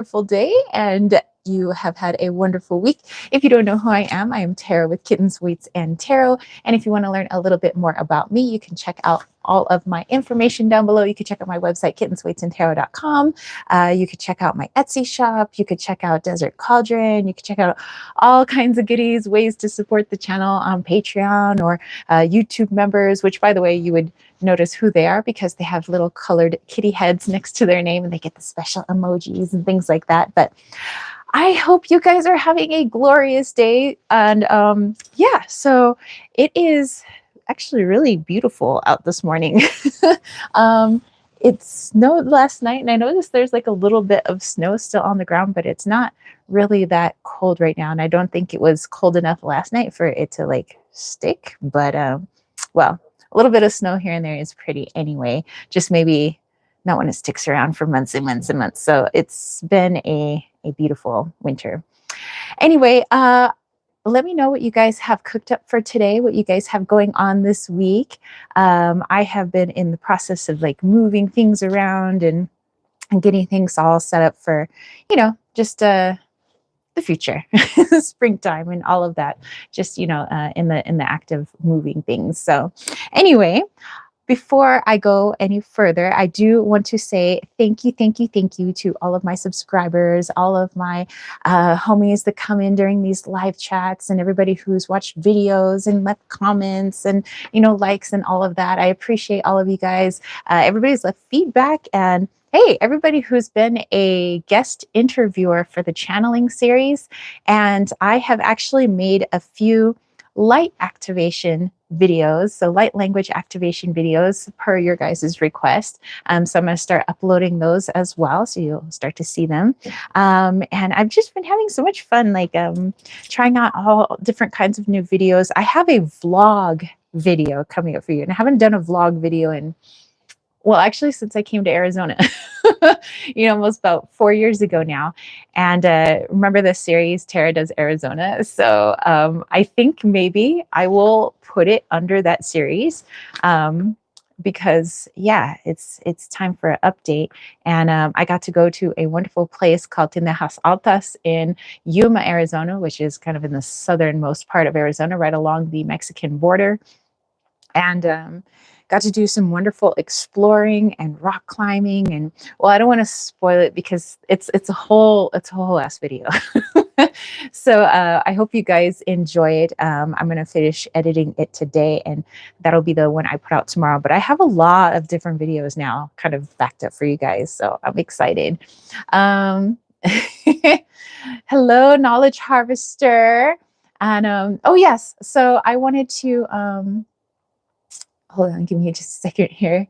wonderful day and you have had a wonderful week. If you don't know who I am Tara with Kittens, Weights, and Tarot. And if you want to learn a little bit more about me, you can check out all of my information down below. You can check out my website, kittensweightsandtarot.com. You could check out my Etsy shop. You could check out Desert Cauldron. You could check out all kinds of goodies, ways to support the channel on Patreon or YouTube members, which, by the way, you would notice who they are because they have little colored kitty heads next to their name and they get the special emojis and things like that. But I hope you guys are having a glorious day. And yeah, so it is actually really beautiful out this morning. It snowed last night, and I noticed there's like a little bit of snow still on the ground, but it's not really that cold right now. And I don't think it was cold enough last night for it to like stick. But well, a little bit of snow here and there is pretty anyway. Just maybe not when it sticks around for months and months and months. So it's been a beautiful winter. Anyway, let me know what you guys have cooked up for today, what you guys have going on this week. I have been in the process of like moving things around and getting things all set up for, just the future, springtime and all of that, just, in the act of moving things. So anyway, before I go any further, I do want to say thank you to all of my subscribers, all of my homies that come in during these live chats, and everybody who's watched videos and left comments and, likes and all of that. I appreciate all of you guys. Everybody's left feedback, and hey, everybody who's been a guest interviewer for the channeling series. And I have actually made a few light activation videos, so light language activation videos per your guys' request. So I'm going to start uploading those as well, so you'll start to see them. And I've just been having so much fun, like trying out all different kinds of new videos. I have a vlog video coming up for you, and I haven't done a vlog video in, well, actually, since I came to Arizona, almost about 4 years ago now. And remember the series, Tara Does Arizona? So I think maybe I will put it under that series because, yeah, it's time for an update. And I got to go to a wonderful place called Tinajas Altas in Yuma, Arizona, which is kind of in the southernmost part of Arizona, right along the Mexican border. And got to do some wonderful exploring and rock climbing. And well, I don't want to spoil it because it's a whole ass video. So I hope you guys enjoy it. I'm going to finish editing it today, and that'll be the one I put out tomorrow. But I have a lot of different videos now kind of backed up for you guys, so I'm excited. Hello, Knowledge Harvester. And oh yes, so I wanted to hold on, give me just a second here.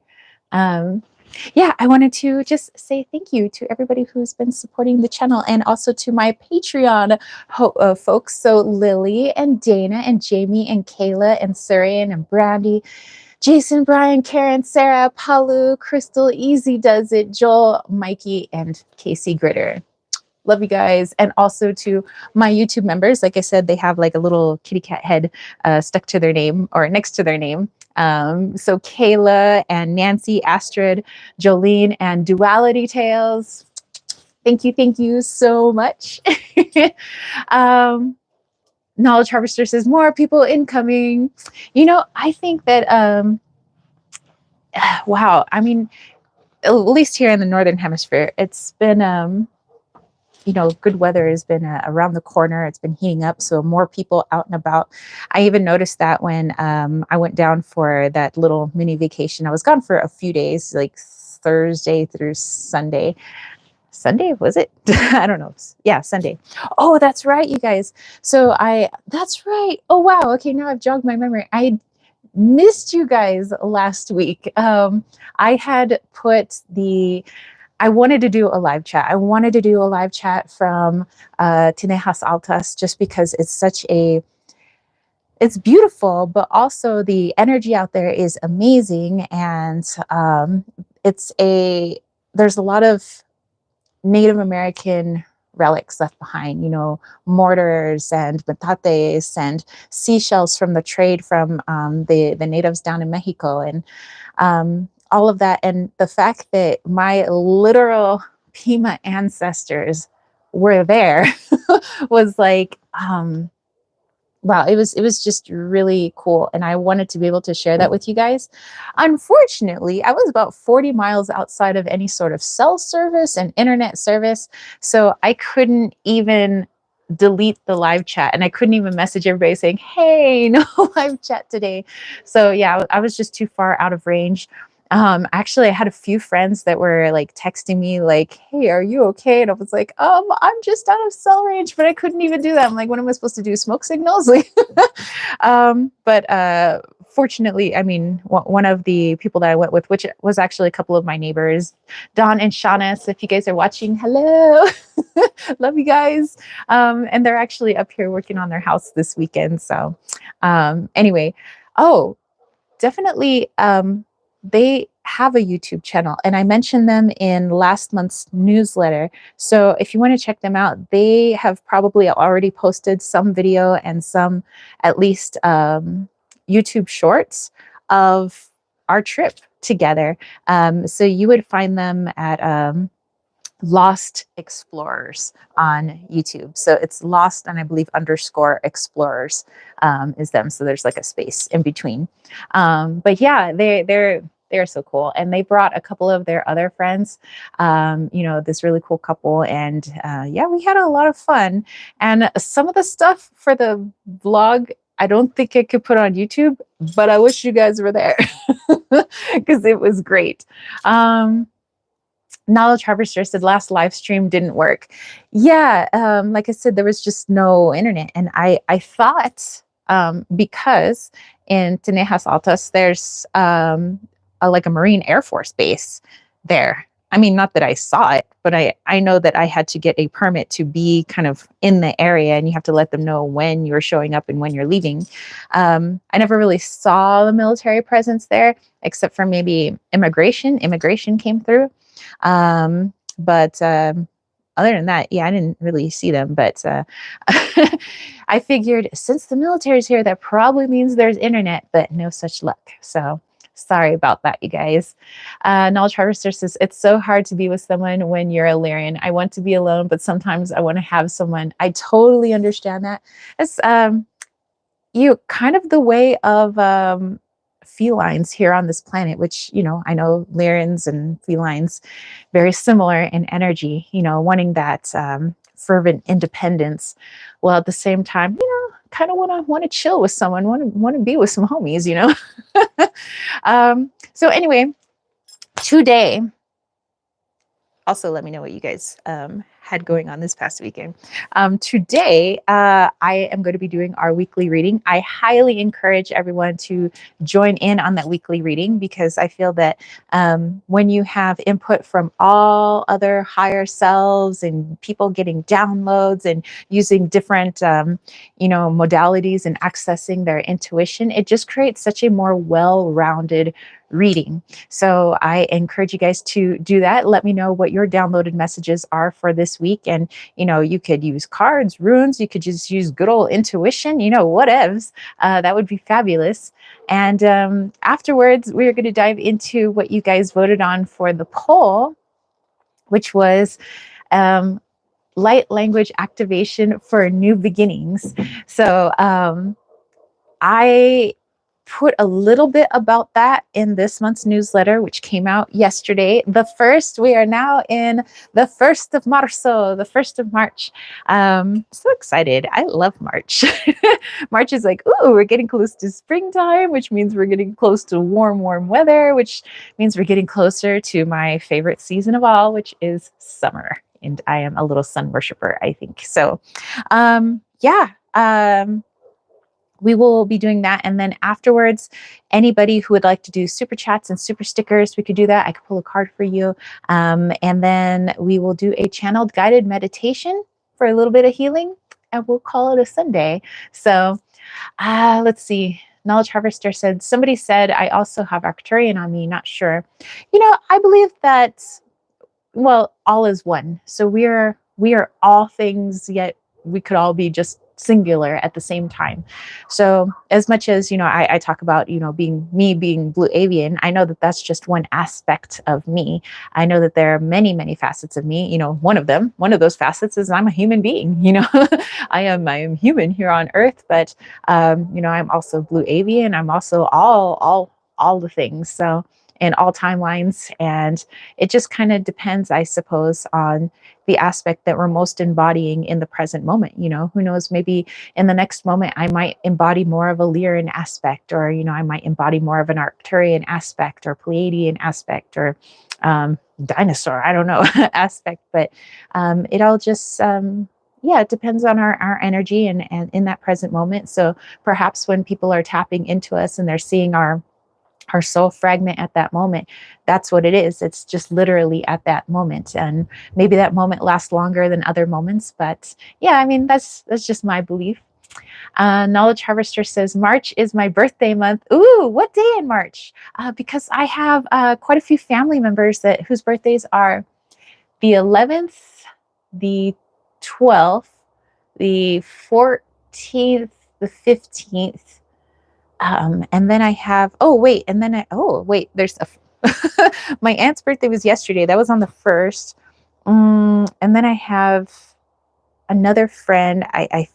Yeah, I wanted to just say thank you to everybody who's been supporting the channel, and also to my Patreon folks. So Lily and Dana and Jamie and Kayla and Surian and Brandy, Jason, Brian, Karen, Sarah, Palu, Crystal, Easy Does It, Joel, Mikey, and Casey Gritter. Love you guys. And also to my YouTube members, like I said, they have like a little kitty cat head stuck to their name or next to their name. So Kayla and Nancy, Astrid, Jolene, and Duality Tales. Thank you so much. Knowledge Harvester says more people incoming. I think that wow, I mean, at least here in the Northern Hemisphere, it's been good weather has been around the corner. It's been heating up, so more people out and about. I even noticed that when I went down for that little mini vacation. I was gone for a few days, like Thursday through Sunday. Sunday, was it? I don't know. Yeah, Sunday. Oh, that's right, you guys. So that's right. Oh, wow. Okay, now I've jogged my memory. I missed you guys last week. I had put I wanted to do a live chat. I wanted to do a live chat from Tinajas Altas just because it's beautiful, but also the energy out there is amazing. And there's a lot of Native American relics left behind, mortars and metates and seashells from the trade from the natives down in Mexico. And all of that, and the fact that my literal Pima ancestors were there was like, wow, it was just really cool. And I wanted to be able to share that with you guys. Unfortunately, I was about 40 miles outside of any sort of cell service and internet service. So I couldn't even delete the live chat, and I couldn't even message everybody saying, hey, no live chat today. So yeah, I was just too far out of range. Actually, I had a few friends that were like texting me like, hey, are you okay? And I was like, I'm just out of cell range, but I couldn't even do that. I'm like, what am I supposed to do? Smoke signals? Like, but fortunately, I mean, one of the people that I went with, which was actually a couple of my neighbors, Don and Shauna. So if you guys are watching, hello, love you guys. And they're actually up here working on their house this weekend. So anyway, oh, definitely they have a YouTube channel, and I mentioned them in last month's newsletter. So if you want to check them out, they have probably already posted some video and some at least YouTube shorts of our trip together. So you would find them at Lost Explorers on YouTube. So it's Lost, and I believe underscore Explorers is them. So there's like a space in between. But yeah, they're so cool, and they brought a couple of their other friends. This really cool couple, and yeah, we had a lot of fun. And some of the stuff for the vlog, I don't think I could put on YouTube, but I wish you guys were there because it was great. Knowledge Harvester said last live stream didn't work. Yeah, like I said, there was just no internet. And I thought because in Tenejas Altas, there's like a Marine Air Force base there. I mean, not that I saw it, but I know that I had to get a permit to be kind of in the area, and you have to let them know when you're showing up and when you're leaving. I never really saw the military presence there, except for maybe immigration. Immigration came through. But other than that, yeah, I didn't really see them. But I figured since the military's here, that probably means there's internet, but no such luck. So sorry about that, you guys. Knowledge Harvester says, it's so hard to be with someone when you're a Lyrian. I want to be alone, but sometimes I want to have someone. I totally understand that. It's kind of the way of felines here on this planet, which, I know Lyrians and felines, very similar in energy, wanting that fervent independence, while at the same time, kind of want to chill with someone, want to be with some homies, So anyway, today, also let me know what you guys had going on this past weekend. Today, I am going to be doing our weekly reading. I highly encourage everyone to join in on that weekly reading, because I feel that when you have input from all other higher selves and people getting downloads and using different, modalities and accessing their intuition, it just creates such a more well-rounded reading. So I encourage you guys to do that. Let me know what your downloaded messages are for this week. And, you could use cards, runes, you could just use good old intuition, whatevs. That would be fabulous. And afterwards, we're going to dive into what you guys voted on for the poll, which was light language activation for new beginnings. So I put a little bit about that in this month's newsletter, which came out yesterday. We are now in the 1st of Marzo, the 1st of March. So excited. I love March. March is like, ooh, we're getting close to springtime, which means we're getting close to warm weather, which means we're getting closer to my favorite season of all, which is summer. And I am a little sun worshiper, I think. So, we will be doing that. And then afterwards, anybody who would like to do super chats and super stickers, we could do that. I could pull a card for you. And then we will do a channeled guided meditation for a little bit of healing, and we'll call it a Sunday. So let's see. Knowledge Harvester said, somebody said, I also have Arcturian on me. Not sure. I believe that, all is one. So we are all things, yet we could all be just singular at the same time. So as much as, I talk about, being blue avian, I know that that's just one aspect of me. I know that there are many, many facets of me. One of those facets is I'm a human being. I am human here on earth, but I'm also blue avian. I'm also all the things. So in all timelines, and it just kind of depends, I suppose, on the aspect that we're most embodying in the present moment. Who knows, maybe in the next moment I might embody more of a Lyran aspect, or I might embody more of an Arcturian aspect, or Pleiadian aspect, or dinosaur, I don't know, aspect. But it all just it depends on our energy and in that present moment. So perhaps when people are tapping into us and they're seeing our soul fragment at that moment, that's what it is. It's just literally at that moment. And maybe that moment lasts longer than other moments. But yeah, I mean, that's just my belief. Knowledge Harvester says, March is my birthday month. Ooh, what day in March? Because I have quite a few family members whose birthdays are the 11th, the 12th, the 14th, the 15th. And then I have, there's my aunt's birthday was yesterday. That was on the 1st. And then I have another friend. I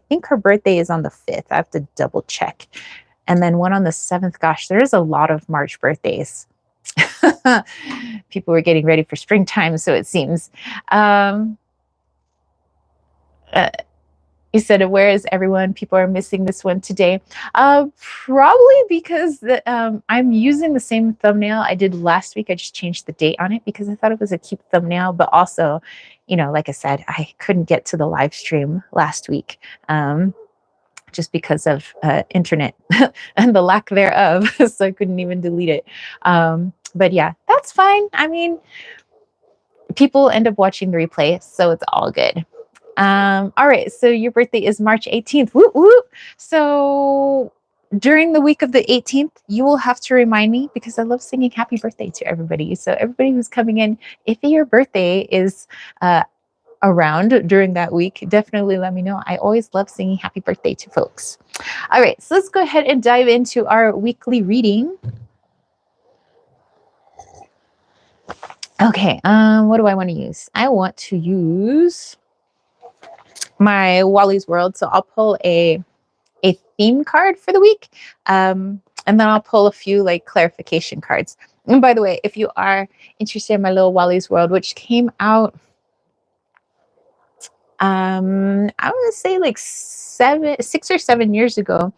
think her birthday is on the 5th. I have to double check. And then one on the 7th. Gosh, there's a lot of March birthdays. People were getting ready for springtime, so it seems. You said, where is everyone? People are missing this one today. Probably because I'm using the same thumbnail I did last week. I just changed the date on it because I thought it was a cute thumbnail. But also, like I said, I couldn't get to the live stream last week just because of internet and the lack thereof. So I couldn't even delete it. But yeah, that's fine. I mean, people end up watching the replay, so it's all good. All right, so your birthday is March 18th. Woo woo. So during the week of the 18th, you will have to remind me, because I love singing happy birthday to everybody. So everybody who's coming in, if your birthday is around during that week, definitely let me know. I always love singing happy birthday to folks. All right, so let's go ahead and dive into our weekly reading. Okay, what do I want to use? I want to use my Wally's World. So I'll pull a theme card for the week. And then I'll pull a few like clarification cards. And by the way, if you are interested in my little Wally's World, which came out, I would say like 6 or 7 years ago.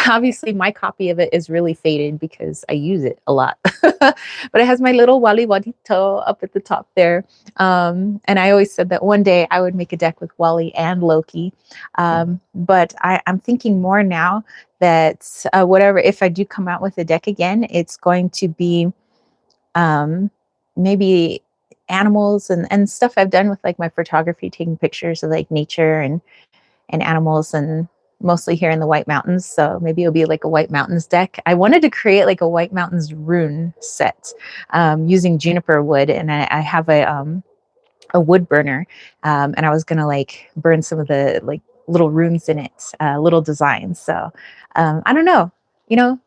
Obviously, my copy of it is really faded because I use it a lot. But it has my little Wally Wadito up at the top there. And I always said that one day I would make a deck with Wally and Loki. But I'm thinking more now that if I do come out with a deck again, it's going to be maybe animals and stuff I've done with like my photography, taking pictures of like nature and animals, and mostly here in the White Mountains. So maybe it'll be like a White Mountains deck. I wanted to create like a White Mountains rune set using juniper wood, and I have a wood burner, and I was gonna like burn some of the like little runes in it, little designs. So I don't know.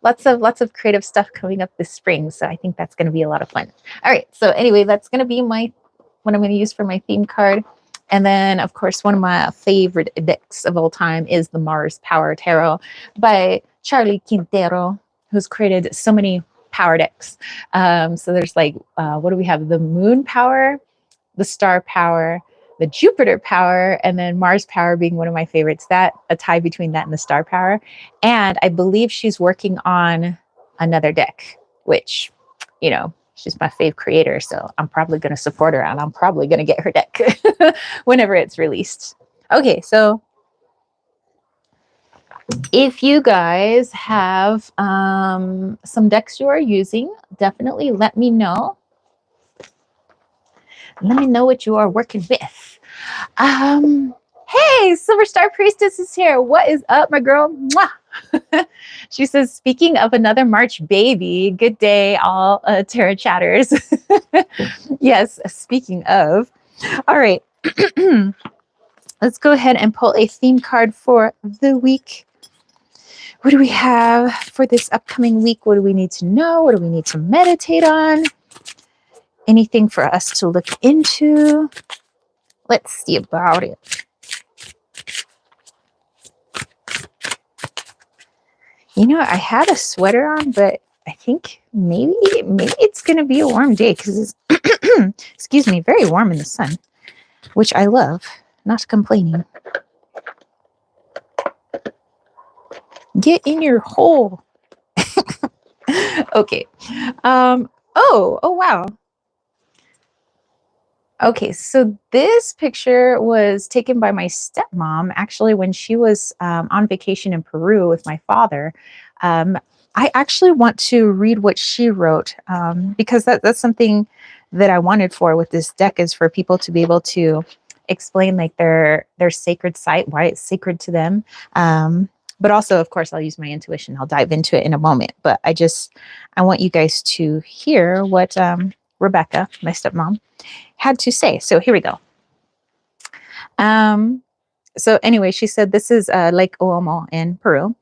Lots of creative stuff coming up this spring. So I think that's going to be a lot of fun. All right. So anyway, that's going to be what I'm going to use for my theme card. And then, of course, one of my favorite decks of all time is the Mars Power Tarot by Charlie Quintero, who's created so many power decks. So there's like, what do we have? The Moon Power, the Star Power, the Jupiter Power, and then Mars Power being one of my favorites. That a tie between that and the Star Power. And I believe she's working on another deck, which, she's my fave creator. So I'm probably going to support her, and I'm probably going to get her deck whenever it's released. Okay, so if you guys have some decks you are using, definitely let me know. Let me know what you are working with. Hey, Silver Star Priestess is here. What is up, my girl? Mwah! She says, speaking of another March baby, good day, all Terra chatters. Yes, speaking of. All right. let's go ahead and pull a theme card for the week. What do we have for this upcoming week? What do we need to know? What do we need to meditate on? Anything for us to look into? Let's see about it. You know, I had a sweater on, but I think maybe it's going to be a warm day because it's, excuse me, very warm in the sun, which I love. Not complaining. Get in your hole. Okay. Oh, wow. Okay, so this picture was taken by my stepmom actually when she was on vacation in Peru with my father. I actually want to read what she wrote because that's something that I wanted for with this deck, is for people to be able to explain like their sacred site, why it's sacred to them. But also, of course, I'll use my intuition. I'll dive into it in a moment. But I want you guys to hear what Rebecca, my stepmom, had to say. So here we go. So anyway, she said this is Lake Omo in Peru.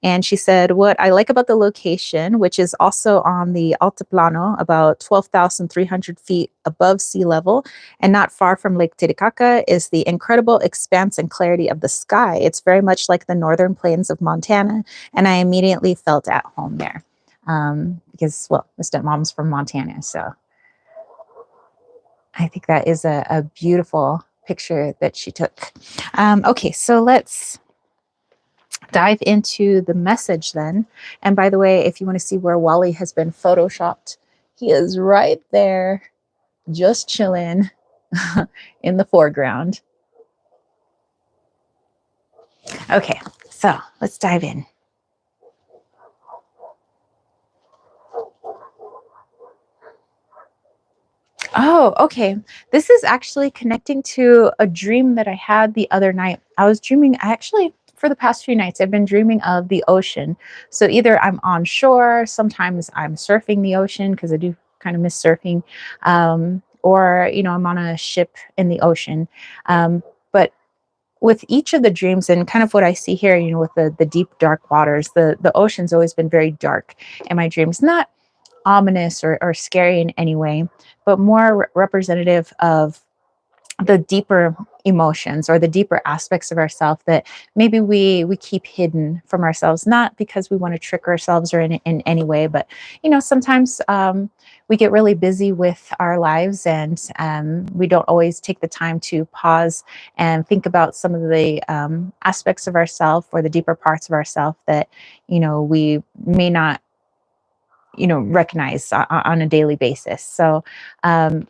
And she said, what I like about the location, which is also on the Altiplano, about 12,300 feet above sea level, and not far from Lake Titicaca, is the incredible expanse and clarity of the sky. It's very much like the northern plains of Montana, and I immediately felt at home there. Because, well, my stepmom's from Montana, so I think that is a beautiful picture that she took. Okay, so let's dive into the message then. And by the way, if you want to see where Wally has been photoshopped, he is right there, just chilling in the foreground. Okay, so let's dive in. Oh, okay. This is actually connecting to a dream that I had the other night. I was dreaming, for the past few nights, I've been dreaming of the ocean. So either I'm on shore, sometimes I'm surfing the ocean because I do kind of miss surfing, or, I'm on a ship in the ocean. But with each of the dreams and kind of what I see here, with the deep, dark waters, the ocean's always been very dark in my dreams. Not ominous or scary in any way, but more representative of the deeper emotions or the deeper aspects of ourselves that maybe we keep hidden from ourselves, not because we want to trick ourselves or in any way, but sometimes we get really busy with our lives, and we don't always take the time to pause and think about some of the aspects of ourselves or the deeper parts of ourselves that we may not recognize on a daily basis. So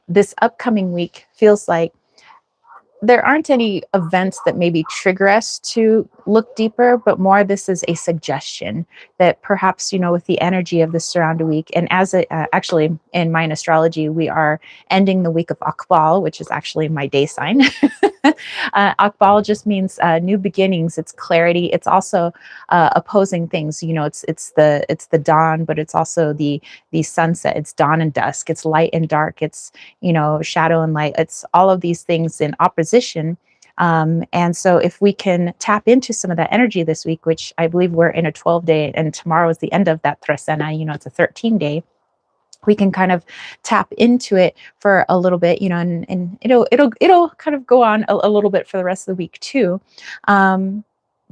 this upcoming week feels like there aren't any events that maybe trigger us to look deeper, but more this is a suggestion that perhaps, with the energy of the surrounding week, and as actually in Mayan astrology, we are ending the week of Akbal, which is actually my day sign. Akbal just means new beginnings. It's clarity. It's also opposing things. It's the dawn, but it's also the sunset. It's dawn and dusk. It's light and dark. It's shadow and light. It's all of these things in opposition. And so if we can tap into some of that energy this week, which I believe we're in a 12-day, and tomorrow is the end of that Tresena, it's a 13-day, we can kind of tap into it for a little bit, and it'll kind of go on a little bit for the rest of the week too.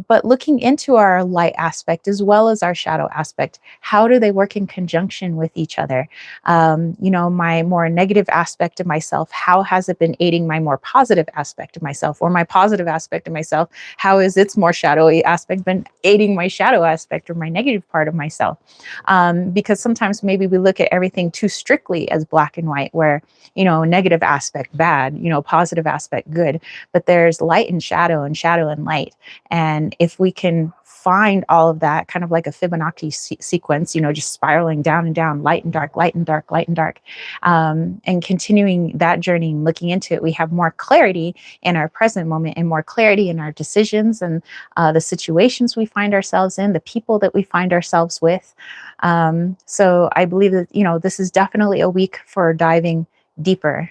But looking into our light aspect as well as our shadow aspect, how do they work in conjunction with each other? My more negative aspect of myself, how has it been aiding my more positive aspect of myself? Or my positive aspect of myself, how is its more shadowy aspect been aiding my shadow aspect or my negative part of myself? Because sometimes maybe we look at everything too strictly as black and white, where, negative aspect bad, positive aspect good. But there's light and shadow and light. And if we can find all of that, kind of like a Fibonacci sequence, just spiraling down and down, light and dark, light and dark, light and dark, and continuing that journey and looking into it, we have more clarity in our present moment and more clarity in our decisions and the situations we find ourselves in, the people that we find ourselves with. So I believe that, this is definitely a week for diving deeper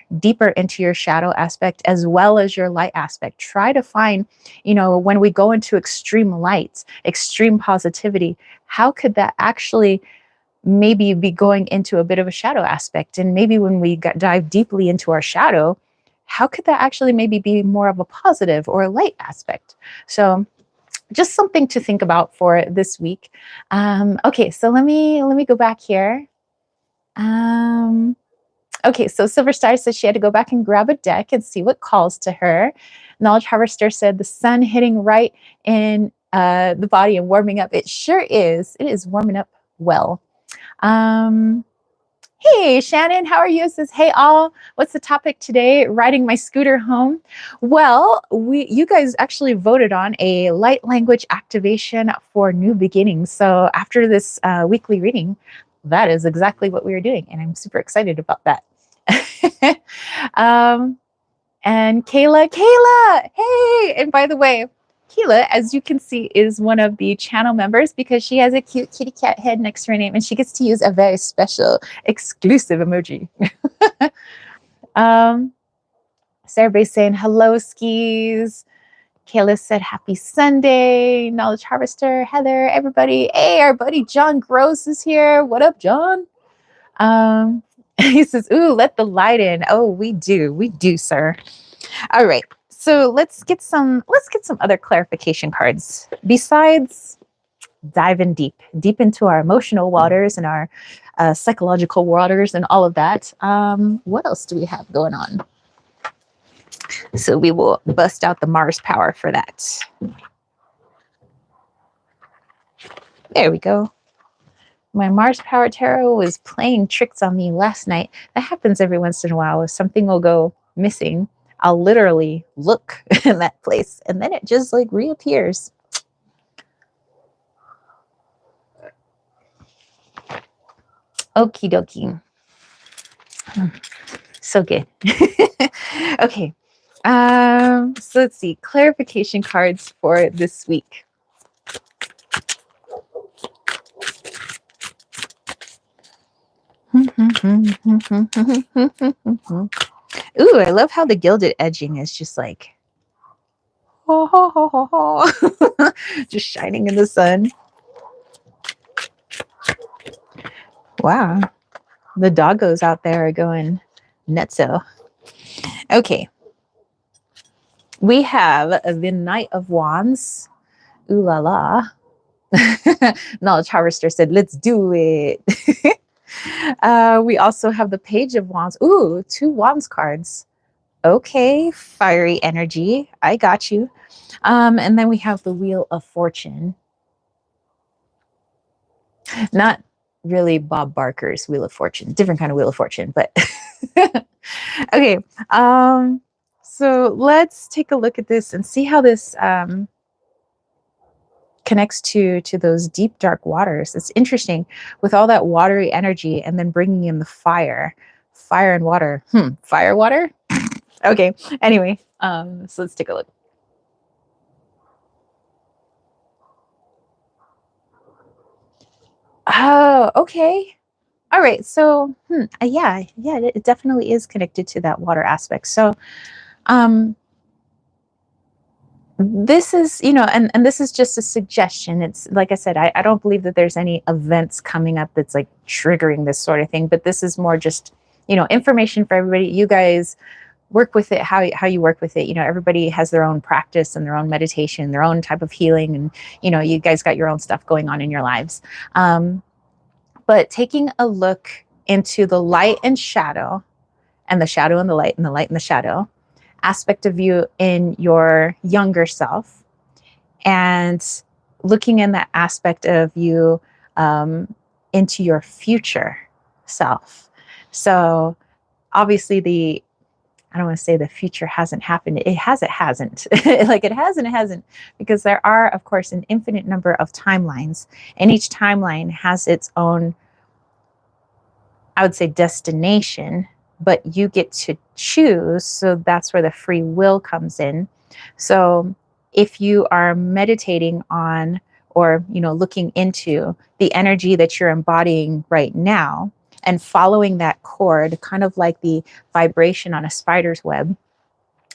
into your shadow aspect as well as your light aspect. Try to find, when we go into extreme lights, extreme positivity, how could that actually maybe be going into a bit of a shadow aspect? And maybe when we dive deeply into our shadow, how could that actually maybe be more of a positive or a light aspect? So just something to think about for this week. Okay, so let me go back here. Okay, so Silver Star says she had to go back and grab a deck and see what calls to her. Knowledge Harvester said the sun hitting right in the body and warming up. It sure is. It is warming up well. Hey, Shannon, how are you? It says, hey, all, what's the topic today? Riding my scooter home. Well, you guys actually voted on a light language activation for new beginnings. So after this weekly reading, that is exactly what we are doing. And I'm super excited about that. And Kayla, hey, and by the way, Kayla, as you can see, is one of the channel members because she has a cute kitty cat head next to her name and she gets to use a very special exclusive emoji. So everybody's saying hello, skis. Kayla said happy Sunday. Knowledge Harvester, Heather, everybody. Hey, our buddy John Gross is here. What up, John? He says, ooh, let the light in. Oh, we do, sir. All right. So let's get some other clarification cards besides diving deep into our emotional waters and our psychological waters and all of that. What else do we have going on? So we will bust out the Mars power for that. There we go. My Mars Power Tarot was playing tricks on me last night. That happens every once in a while. If something will go missing, I'll literally look in that place and then it just like reappears. Okie dokie. So good. Okay. So let's see. Clarification cards for this week. Ooh, I love how the gilded edging is just like ho, ho, ho, ho, ho. Just shining in the sun. Wow. The doggos out there are going nutso. Okay. We have the Knight of Wands. Ooh la la. Knowledge Harvester said, let's do it. We also have the Page of Wands. Ooh, 2 Wands cards. Okay, fiery energy. I got you. And then we have the Wheel of Fortune. Not really Bob Barker's Wheel of Fortune. Different kind of Wheel of Fortune, but okay. So let's take a look at this and see how this connects to those deep, dark waters. It's interesting with all that watery energy and then bringing in the fire and water. Fire, water? Okay. Anyway, so let's take a look. Oh, okay. All right. So, yeah, it definitely is connected to that water aspect. So, this is, and this is just a suggestion. It's like I said, I don't believe that there's any events coming up that's like triggering this sort of thing, but this is more just, information for everybody. You guys work with it how you work with it. Everybody has their own practice and their own meditation, their own type of healing. And, you guys got your own stuff going on in your lives. But taking a look into the light and shadow and the shadow and the light and the light and the shadow aspect of you in your younger self and looking in that aspect of you into your future self. So obviously I don't want to say the future hasn't happened. It hasn't. Like it has and it hasn't, because there are, of course, an infinite number of timelines, and each timeline has its own, I would say, destination, but you get to choose. So that's where the free will comes in. So if you are meditating on or, looking into the energy that you're embodying right now, and following that cord, kind of like the vibration on a spider's web.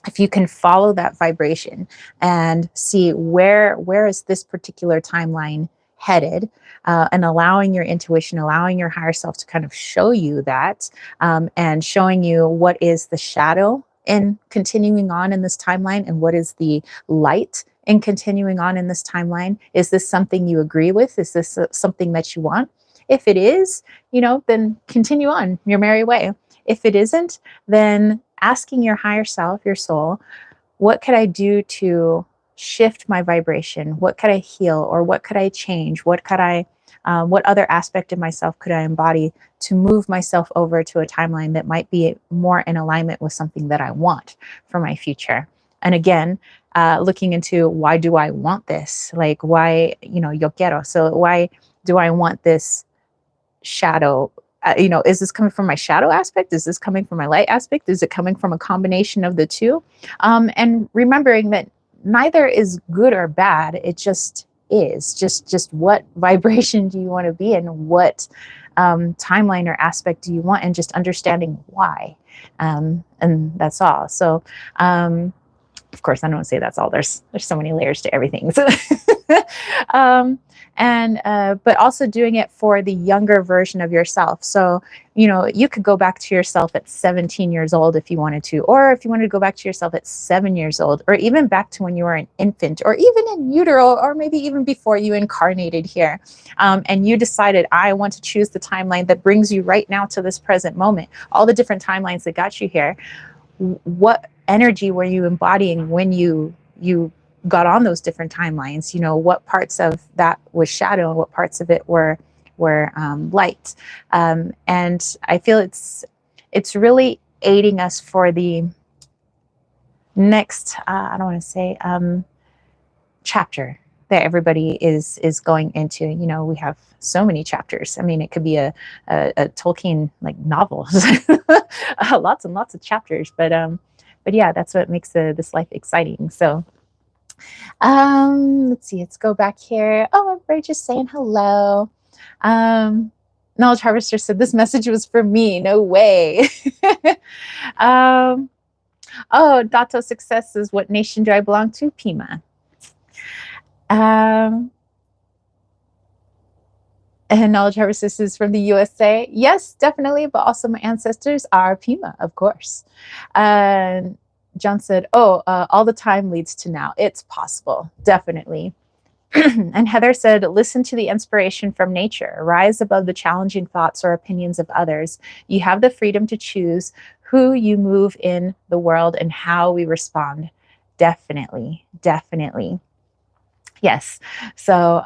If you can follow that vibration and see where is this particular timeline headed, and allowing your intuition, allowing your higher self to kind of show you that, and showing you what is the shadow in continuing on in this timeline and what is the light in continuing on in this timeline. Is this something you agree with? Is this something that you want? If it is, then continue on your merry way. If it isn't, then asking your higher self, your soul, what could I do to shift my vibration? What could I heal, or what could I change? What other aspect of myself could I embody to move myself over to a timeline that might be more in alignment with something that I want for my future? And again, looking into, why do I want this? Like, why, yo quiero. So why do I want this shadow? Is this coming from my shadow aspect? Is this coming from my light aspect? Is it coming from a combination of the two? And remembering that neither is good or bad. It just is. Just what vibration do you want to be in? What timeline or aspect do you want? And just understanding why. And that's all. So, of course, I don't want to say that's all. There's so many layers to everything. So, but also doing it for the younger version of yourself. So, you could go back to yourself at 17 years old if you wanted to, or if you wanted to go back to yourself at 7 years old, or even back to when you were an infant, or even in utero, or maybe even before you incarnated here. And you decided, I want to choose the timeline that brings you right now to this present moment. All the different timelines that got you here. What energy were you embodying when you got on those different timelines? What parts of that was shadow and what parts of it were light. And I feel it's really aiding us for the next, I don't want to say, chapter that everybody is going into. We have so many chapters. I mean, it could be a Tolkien like novel, lots and lots of chapters. But yeah, that's what makes this life exciting. So let's see. Let's go back here. Oh, everybody just saying hello. Knowledge Harvester said this message was for me. No way. Oh, Dato Success is, what nation do I belong to? Pima. And Knowledge Harvester is from the USA. Yes, definitely. But also my ancestors are Pima, of course. John said, all the time leads to now. It's possible. Definitely. And Heather said, listen to the inspiration from nature. Rise above the challenging thoughts or opinions of others. You have the freedom to choose who you move in the world and how we respond. Definitely. Definitely. Yes. So,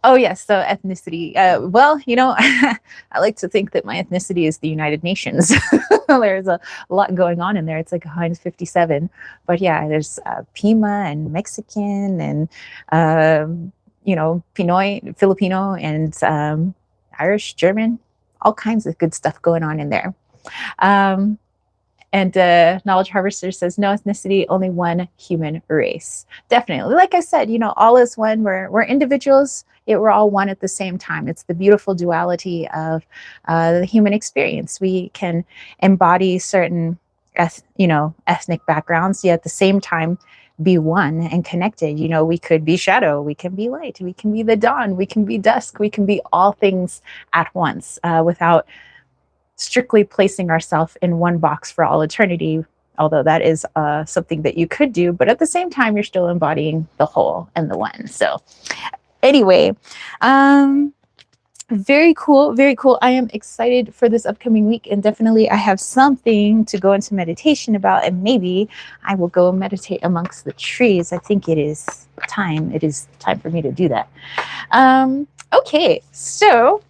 yes. So ethnicity. Well, I like to think that my ethnicity is the United Nations. There's a lot going on in there. It's like 157. But yeah, there's Pima and Mexican and, Pinoy, Filipino and Irish, German, all kinds of good stuff going on in there. And Knowledge Harvester says, no ethnicity, only one human race. Definitely. Like I said, all is one. We're individuals, yet we're all one at the same time. It's the beautiful duality of the human experience. We can embody certain, ethnic backgrounds, yet at the same time be one and connected. We could be shadow, we can be light, we can be the dawn, we can be dusk, we can be all things at once, without strictly placing ourselves in one box for all eternity, although that is something that you could do, but at the same time, you're still embodying the whole and the one. So anyway, very cool, very cool. I am excited for this upcoming week, and definitely I have something to go into meditation about, and maybe I will go meditate amongst the trees. I think it is time. It is time for me to do that. Okay, so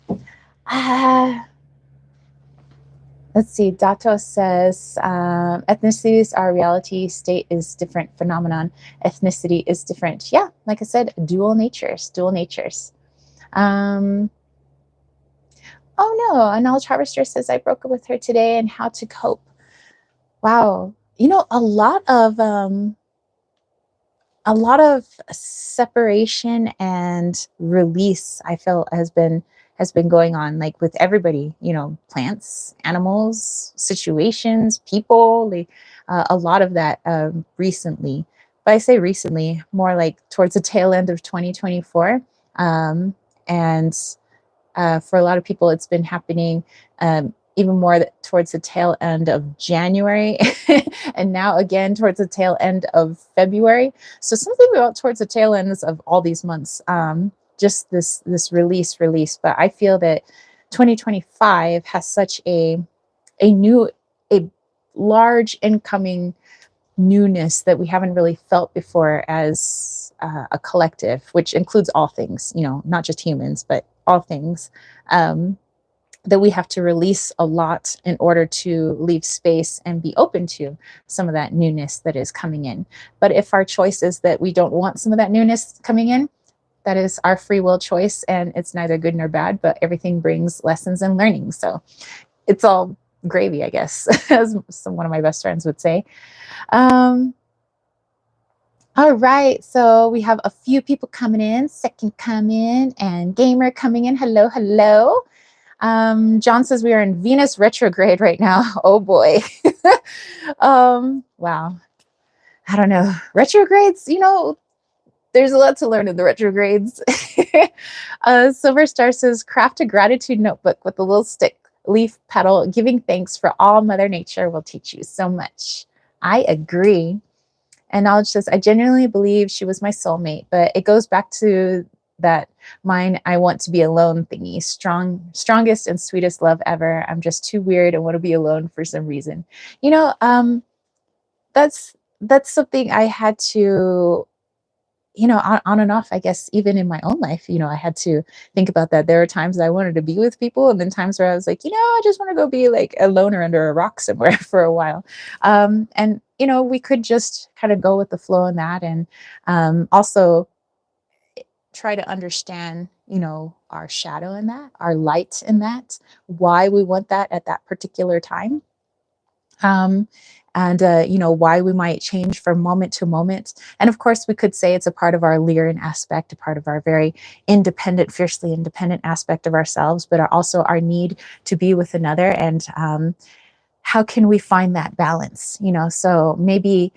let's see. Dato says, ethnicities are reality, state is different phenomenon. Ethnicity is different. Yeah, like I said, dual natures. Oh no, a Knowledge Harvester says, I broke up with her today and how to cope. Wow. A lot of separation and release, I feel, has been has been going on, like with everybody, you know, plants, animals, situations, people, a lot of that recently. But I say recently, more like towards the tail end of 2024. And for a lot of people, it's been happening even more towards the tail end of January, and now again towards the tail end of February. So something about towards the tail ends of all these months, just this release. But I feel that 2025 has such a large incoming newness that we haven't really felt before as a collective, which includes all things, you know, not just humans, but all things. That we have to release a lot in order to leave space and be open to some of that newness that is coming in. But if our choice is that we don't want some of that newness coming in, that is our free will choice, and it's neither good nor bad, but everything brings lessons and learning. So it's all gravy, I guess, as one of my best friends would say. All right, so we have a few people coming in, second come in, and gamer coming in. Hello, hello. John says we are in Venus retrograde right now. Oh boy. Wow. I don't know. Retrogrades, you know, there's a lot to learn in the retrogrades. Silver Star says craft a gratitude notebook with a little stick, leaf, petal. Giving thanks for all Mother Nature will teach you so much. I agree. And Knowledge says, I genuinely believe she was my soulmate, but it goes back to that mine, I want to be alone thingy. Strongest and sweetest love ever. I'm just too weird and want to be alone for some reason. You know, that's something I had to, you know, on and off, I guess, even in my own life, you know, I had to think about that. There are times I wanted to be with people, and then times where I was like, you know, I just want to go be like a loner under a rock somewhere for a while. And, you know, we could just kind of go with the flow in that, and also try to understand, you know, our shadow in that, our light in that, why we want that at that particular time. And you know, why we might change from moment to moment. And of course, we could say it's a part of our Lyran aspect, a part of our very independent, fiercely independent aspect of ourselves, but also our need to be with another. And how can we find that balance? You know, so maybe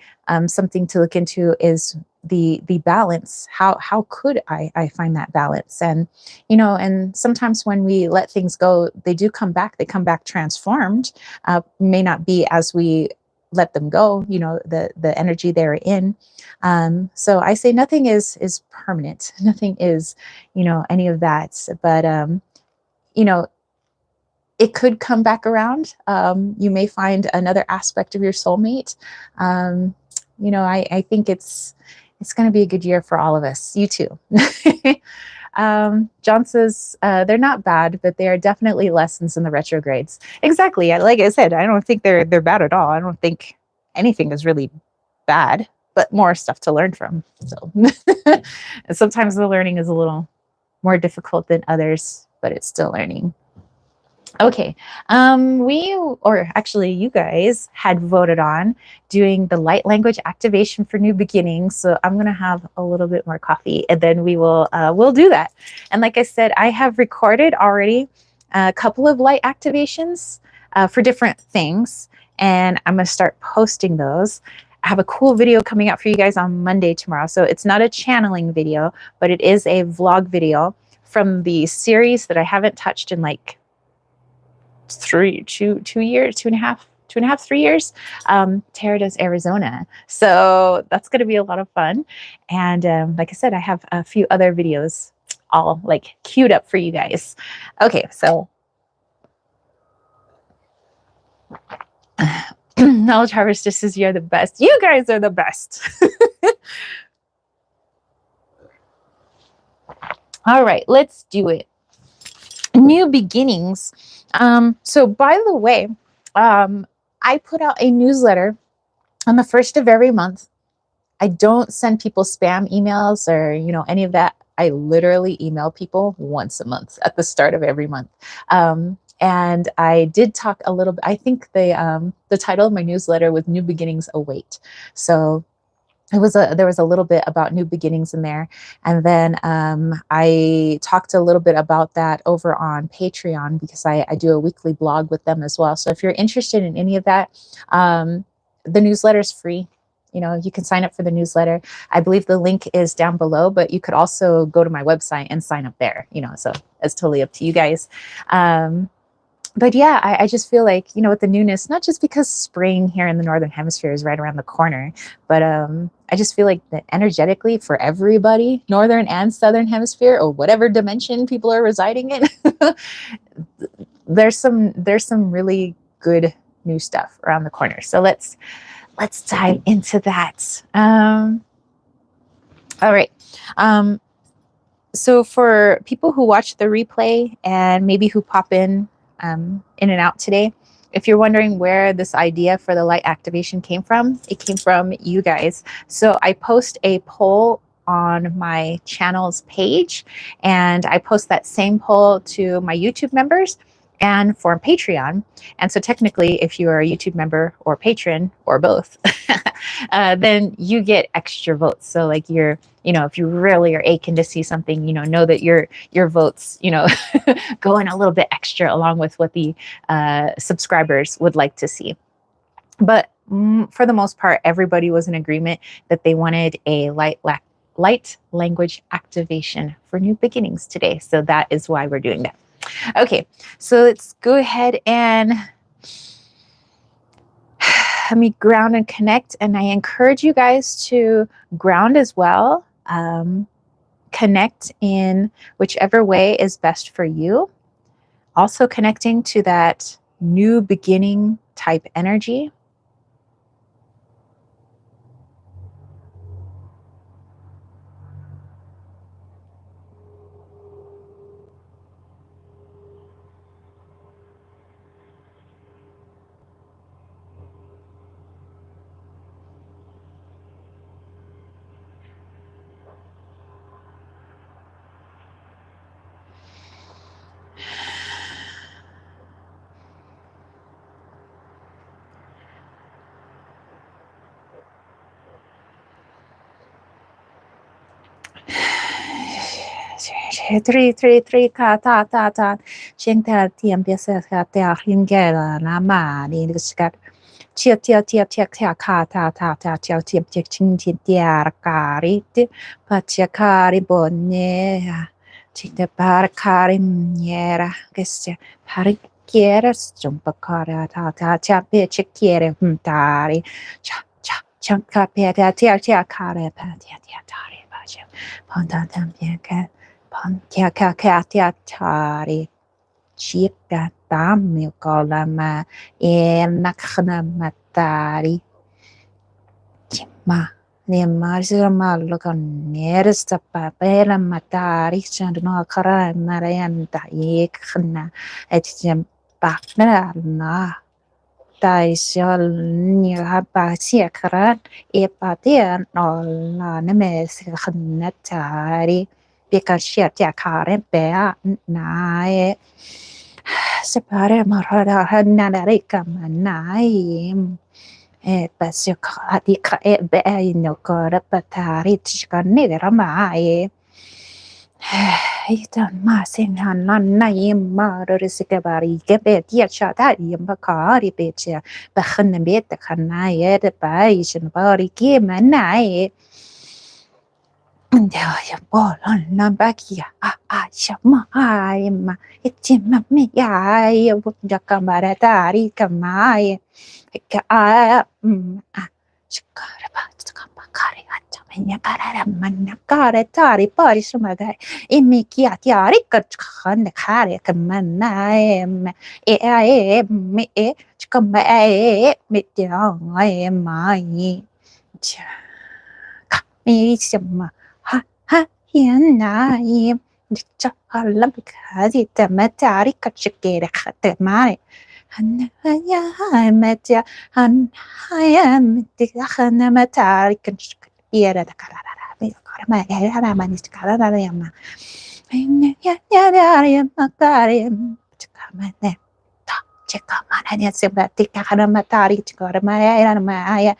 something to look into is the balance. How could I find that balance? And you know, and sometimes when we let things go, they do come back. They come back transformed. May not be as we let them go. You know, the energy they're in. So I say nothing is permanent. Nothing is, you know, any of that. But you know, it could come back around. You may find another aspect of your soulmate. You know, I think it's going to be a good year for all of us. You too. John says, they're not bad, but they are definitely lessons in the retrogrades. Exactly. Like I said, I don't think they're bad at all. I don't think anything is really bad, but more stuff to learn from. So and sometimes the learning is a little more difficult than others, but it's still learning. Okay, you guys had voted on doing the light language activation for new beginnings. So I'm gonna have a little bit more coffee, and then we'll do that. And like I said, I have recorded already a couple of light activations for different things, and I'm gonna start posting those. I have a cool video coming out for you guys on Monday tomorrow. So it's not a channeling video, but it is a vlog video from the series that I haven't touched in like 2 years, 2.5, 3 years. Tara does Arizona. So that's going to be a lot of fun. And like I said, I have a few other videos all like queued up for you guys. Okay, so Knowledge Harvester says you're the best. You guys are the best. All right, let's do it. New beginnings. So by the way, I put out a newsletter on the 1st of every month. I don't send people spam emails or, you know, any of that. I literally email people once a month at the start of every month. And I did talk a little bit. I think the title of my newsletter was New Beginnings Await. So there was a little bit about new beginnings in there, and then I talked a little bit about that over on Patreon, because I do a weekly blog with them as well. So if you're interested in any of that, the newsletter is free. You can sign up for the newsletter. I believe the link is down below, but you could also go to my website and sign up there. So it's totally up to you guys. But yeah, I just feel like, with the newness, not just because spring here in the Northern Hemisphere is right around the corner, but I just feel like that energetically for everybody, Northern and Southern Hemisphere, or whatever dimension people are residing in, there's some really good new stuff around the corner. So let's dive into that. All right. So for people who watch the replay and maybe who pop in and out today, if you're wondering where this idea for the light activation came from, it came from you guys. So I post a poll on my channel's page, and I post that same poll to my YouTube members and for Patreon. And so technically, if you are a YouTube member or patron or both, then you get extra votes. So like if you really are aching to see something, know that your votes, go in a little bit extra along with what the subscribers would like to see. But for the most part, everybody was in agreement that they wanted a light language activation for new beginnings today. So that is why we're doing that. Okay, so let's go ahead and let me ground and connect. And I encourage you guys to ground as well. Connect in whichever way is best for you. Also connecting to that new beginning type energy. Three ka ta ching ta tiam biasa ka ta hingela nama ni skat chia ka ta chia tiam ching tia kari pachiakari bonne chita par kari niera che pari chiera stumpakara ta chia pe chiere tari cha ka pe tia kare pa tia tari baje ponta tambien ka pon tia tari chica tamio colama e nakna matari ma ne marjama lokan nersta papela matari chandno kara narayanta ekna etjem bakna na taisol ni haba siakran e patian no nemes khnatari Picashia kare bea nae separe marada hanarika manaim pasio adika bea no kora patari tishkanera mae itan masin hanan naim marisika bari gebe dia chata yambakari becha bakhan beta khanaye de baishin bari ke manae ya bolon na bakia shama ma itima me ya ya kamara tari kamai ka shikara ba tsakamba kare acha menya karara manna kare tari pari sumagai imi kia tiari ka khan kare kamanna me chikamba me tia mai cha ka mi shama هناي تتكلم بهذه التمتع كتشكير خطر معي هنايا متى هنايا متى خنا متى كتشكير تكرر ما يا ما نستكرر يا ما يا مكارم تكمل تكمل أنا سبتك خنا متى تكرر ما يا ما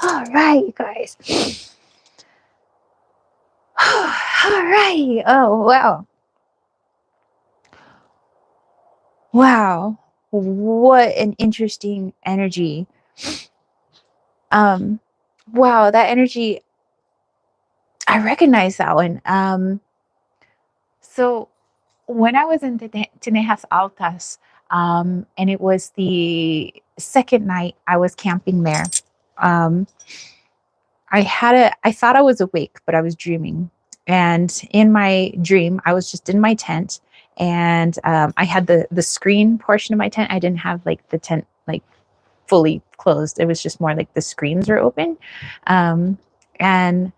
All right, you guys. All right. Oh, wow. Wow. What an interesting energy. Wow, that energy, I recognize that one. So when I was in Tenejas Altas, and it was the second night I was camping there, um, I thought I was awake, but I was dreaming. And in my dream, I was just in my tent, and I had the screen portion of my tent. I didn't have like the tent like fully closed. It was just more like the screens were open. And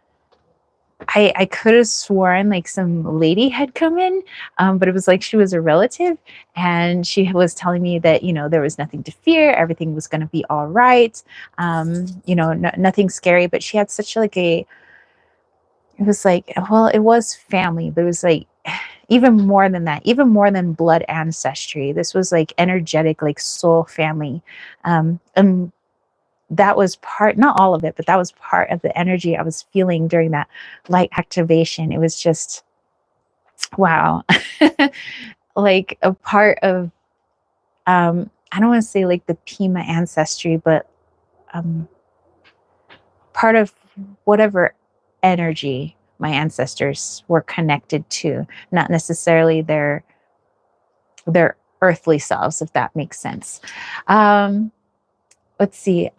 I could have sworn like some lady had come in, but it was like she was a relative, and she was telling me that, you know, there was nothing to fear, everything was going to be all right, you know, nothing scary. But she had such like a, it was like, well, it was family, but it was like even more than that, even more than blood ancestry. This was like energetic, like soul family. And that was part, not all of it, but that was part of the energy I was feeling during that light activation. It was just, wow. Like a part of, I don't want to say like the Pima ancestry, but part of whatever energy my ancestors were connected to, not necessarily their earthly selves, if that makes sense. Let's see.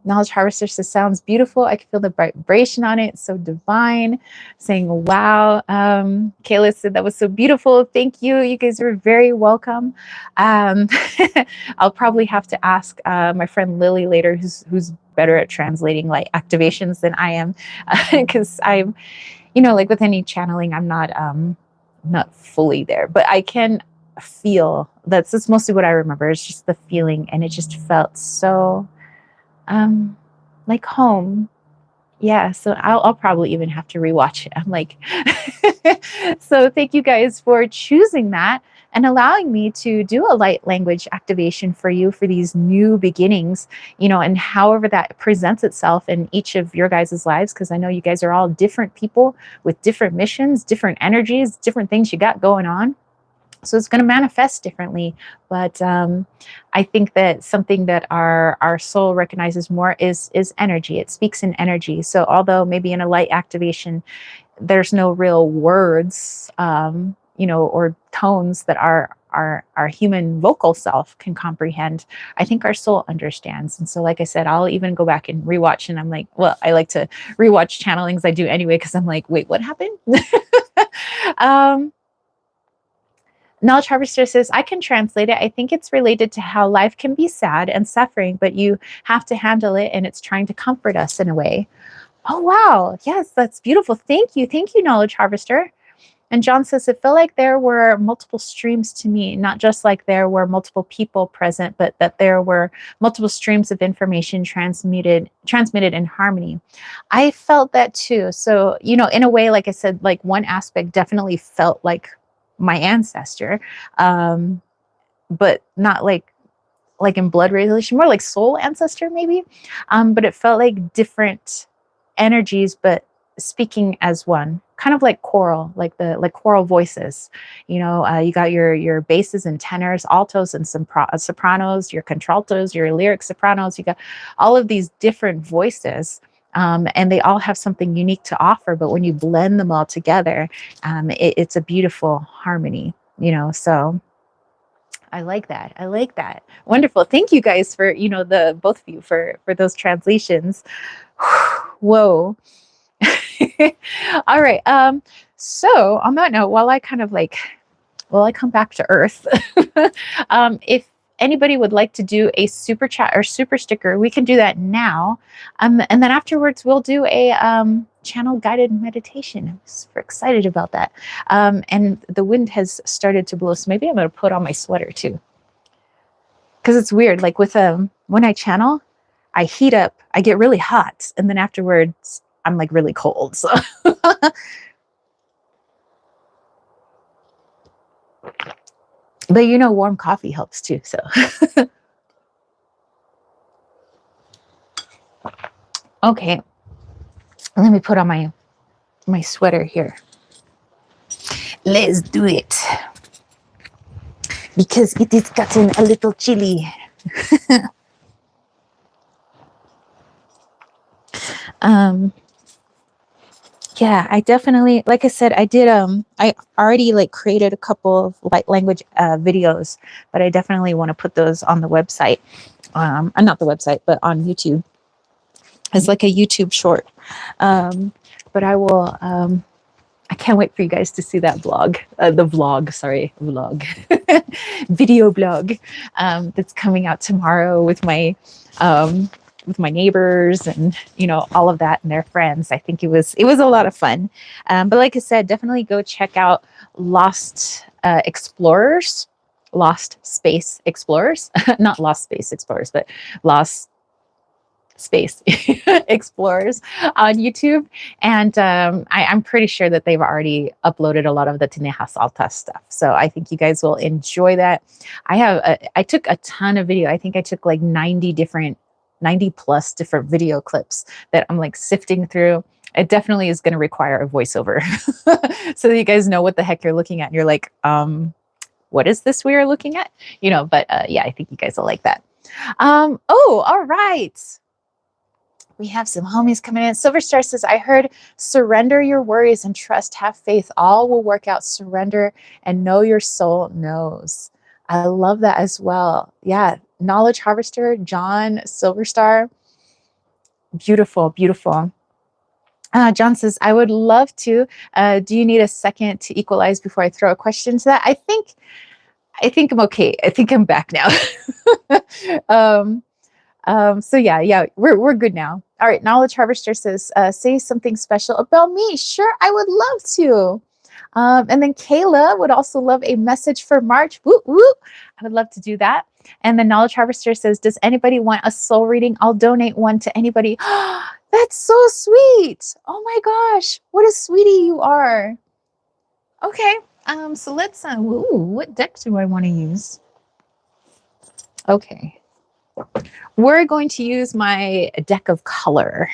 Knowledge Harvester says, sounds beautiful. I can feel the vibration on it. So divine. Saying, wow. Kayla said, that was so beautiful. Thank you. You guys are very welcome. I'll probably have to ask my friend Lily later, who's better at translating like activations than I am. Because I'm, like with any channeling, I'm not fully there, but I can feel. That's mostly what I remember. It's just the feeling, and it just felt so like home. Yeah, so I'll probably even have to rewatch it. I'm like, so thank you guys for choosing that and allowing me to do a light language activation for you for these new beginnings, and however that presents itself in each of your guys' lives, because I know you guys are all different people with different missions, different energies, different things you got going on. So it's going to manifest differently. But I think that something that our soul recognizes more is energy. It speaks in energy. So although maybe in a light activation, there's no real words, or tones that our human vocal self can comprehend, I think our soul understands. And so, like I said, I'll even go back and rewatch. And I'm like, well, I like to rewatch channelings. I do anyway, because I'm like, wait, what happened? Knowledge Harvester says, I can translate it. I think it's related to how life can be sad and suffering, but you have to handle it, and it's trying to comfort us in a way. Oh, wow. Yes, that's beautiful. Thank you. Thank you, Knowledge Harvester. And John says, it felt like there were multiple streams to me, not just like there were multiple people present, but that there were multiple streams of information transmitted in harmony. I felt that too. So, in a way, like I said, like one aspect definitely felt like my ancestor, but not like in blood relation, more like soul ancestor maybe. But it felt like different energies, but speaking as one, kind of like choral, like choral voices. You got your basses and tenors, altos and some sopranos, your contraltos, your lyric sopranos. You got all of these different voices. And they all have something unique to offer, but when you blend them all together, it's a beautiful harmony, so I like that. Wonderful. Thank you guys for, the both of you for those translations. Whoa. All right. So on that note, while I come back to earth, if anybody would like to do a super chat or super sticker, we can do that now. And then afterwards, we'll do a channel guided meditation. I'm super excited about that. And the wind has started to blow, so maybe I'm going to put on my sweater too. Because it's weird. Like with when I channel, I heat up, I get really hot, and then afterwards, I'm like really cold. So. But warm coffee helps too. So, okay, let me put on my sweater here. Let's do it, because it is gotten a little chilly. Yeah, I definitely, like I said, I did, I already created a couple of light language videos, but I definitely want to put those on the website. Not the website, but on YouTube. It's like a YouTube short. But I will, I can't wait for you guys to see that vlog, video blog, that's coming out tomorrow with my neighbors and all of that and their friends. I think it was a lot of fun. But like I said, definitely go check out Lost Space Explorers, not Lost Space Explorers, but Lost space explorers on YouTube, and I'm pretty sure that they've already uploaded a lot of the Tinejas Altas stuff. So I think you guys will enjoy that. I took a ton of video. I think I took like 90 plus different video clips that I'm like sifting through. It definitely is going to require a voiceover so that you guys know what the heck you're looking at. And you're like, what is this we are looking at? But yeah, I think you guys will like that. Oh, all right. We have some homies coming in. Silver Star says, I heard surrender your worries and trust, have faith. All will work out. Surrender and know your soul knows. I love that as well. Yeah. Knowledge Harvester, John Silverstar. Beautiful, beautiful. John says, I would love to. Do you need a second to equalize before I throw a question to that? I think I'm okay. I think I'm back now. So yeah, we're good now. All right, Knowledge Harvester says, say something special about me. Sure, I would love to. And then Kayla would also love a message for March. Woo, woo. I would love to do that. And then Knowledge Harvester says, does anybody want a soul reading? I'll donate one to anybody. That's so sweet. Oh my gosh, what a sweetie you are. Okay, so let's, what deck do I want to use? Okay. We're going to use my deck of color.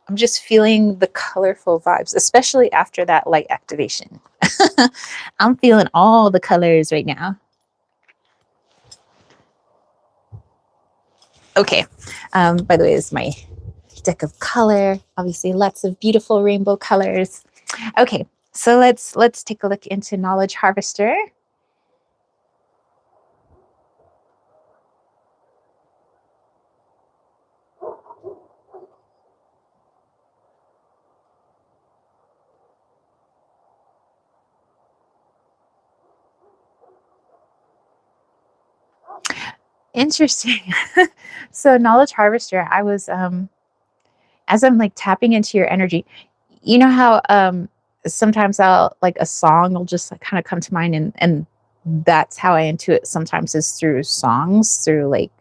I'm just feeling the colorful vibes, especially after that light activation. I'm feeling all the colors right now. Okay. By the way, this is my deck of color. Obviously, lots of beautiful rainbow colors. Okay, so let's take a look into Knowledge Harvester. Interesting. So Knowledge Harvester, I was as I'm like tapping into your energy, you know how sometimes I'll like a song will just like, kind of come to mind, and that's how I intuit sometimes is through songs, through like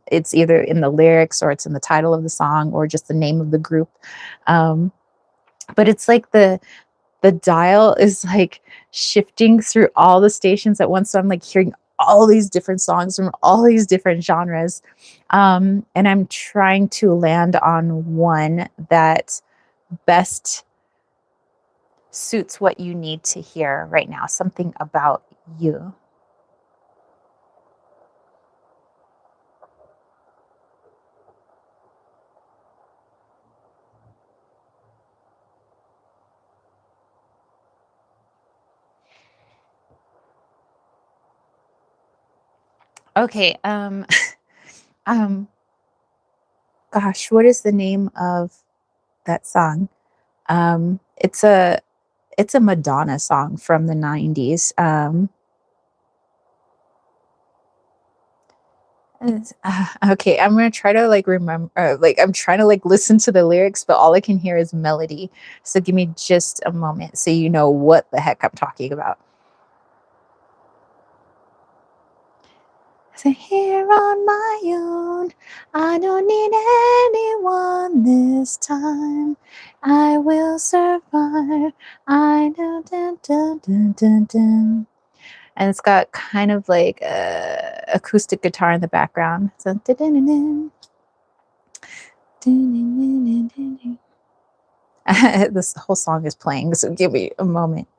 it's either in the lyrics or it's in the title of the song or just the name of the group. But it's like the dial is like shifting through all the stations at once. So I'm like hearing all these different songs from all these different genres. And I'm trying to land on one that best suits what you need to hear right now, something about you. Okay. Gosh, what is the name of that song? It's a Madonna song from the 90s. Okay, I'm gonna try to like remember, like I'm trying to like listen to the lyrics, but all I can hear is melody. So give me just a moment so you know what the heck I'm talking about. So here on my own, I don't need anyone this time. I will survive. I do, do, do, do, do, do. And it's got kind of like acoustic guitar in the background. So, this whole song is playing, so give me a moment.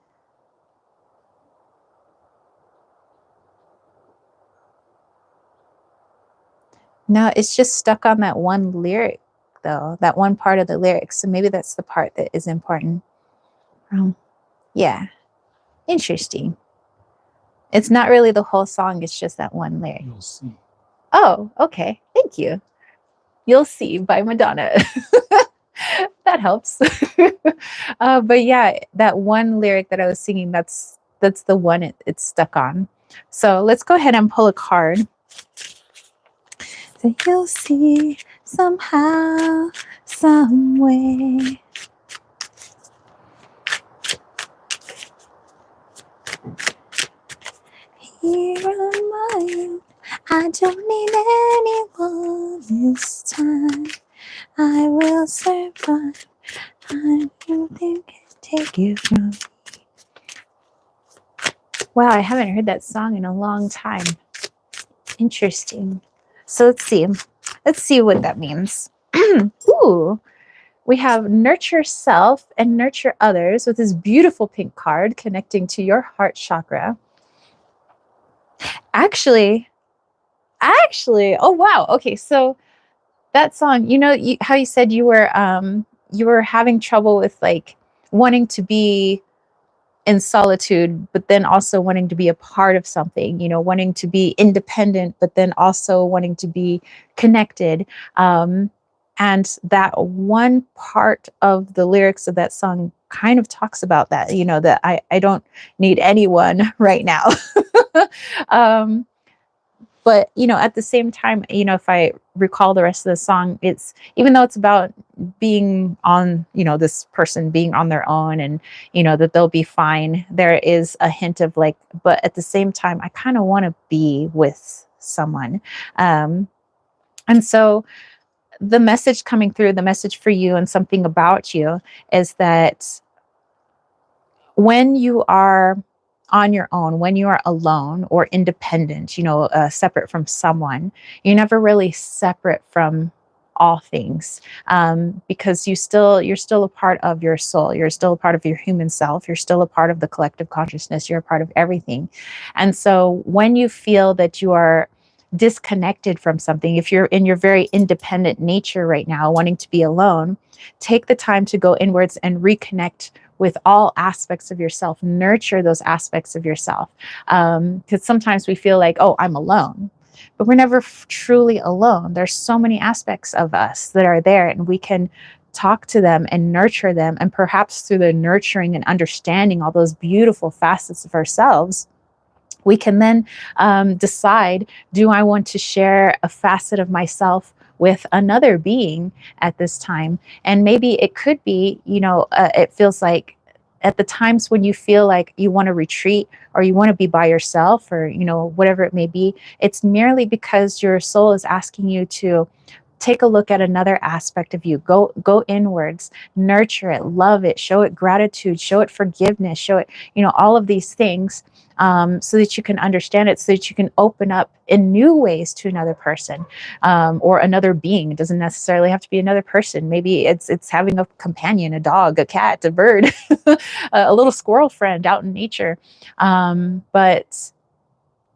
No, it's just stuck on that one lyric, though, that one part of the lyrics. So maybe that's the part that is important. Yeah, interesting. It's not really the whole song, it's just that one lyric. You'll see. Oh, okay. Thank you. You'll See by Madonna. That helps. But yeah, that one lyric that I was singing, that's the one it's stuck on. So let's go ahead and pull a card. So you'll see somehow, some way. Here on my own, I don't need anyone This time I will survive. Nothing can take you from. Wow, I haven't heard that song in a long time. Interesting. So let's see. Let's see what that means. Ooh, we have nurture self and nurture others with this beautiful pink card connecting to your heart chakra. Actually, oh wow. Okay, so that song, how you said you were having trouble with like wanting to be in solitude, but then also wanting to be a part of something, wanting to be independent, but then also wanting to be connected. And that one part of the lyrics of that song kind of talks about that, that I don't need anyone right now. But, at the same time, if I recall the rest of the song, it's, even though it's about being on, this person being on their own and, that they'll be fine, there is a hint of like, but at the same time, I kind of want to be with someone. And so the message coming through, the message for you and something about you is that when you are on your own, when you are alone or independent, separate from someone, you're never really separate from all things, because you're still a part of your soul. You're still a part of your human self. You're still a part of the collective consciousness. You're a part of everything. And so when you feel that you are disconnected from something, if you're in your very independent nature right now, wanting to be alone, take the time to go inwards and reconnect with all aspects of yourself. Nurture those aspects of yourself. Because sometimes we feel like, oh, I'm alone. But we're never truly alone. There's so many aspects of us that are there, and we can talk to them and nurture them. And perhaps through the nurturing and understanding all those beautiful facets of ourselves, we can then decide, do I want to share a facet of myself with another being at this time? And maybe it could be, it feels like at the times when you feel like you want to retreat or you want to be by yourself or, whatever it may be, it's merely because your soul is asking you to take a look at another aspect of you. Go inwards, nurture it, love it, show it gratitude, show it forgiveness, show it, all of these things, so that you can understand it, so that you can open up in new ways to another person, or another being. It doesn't necessarily have to be another person. Maybe it's having a companion, a dog, a cat, a bird, a little squirrel friend out in nature. But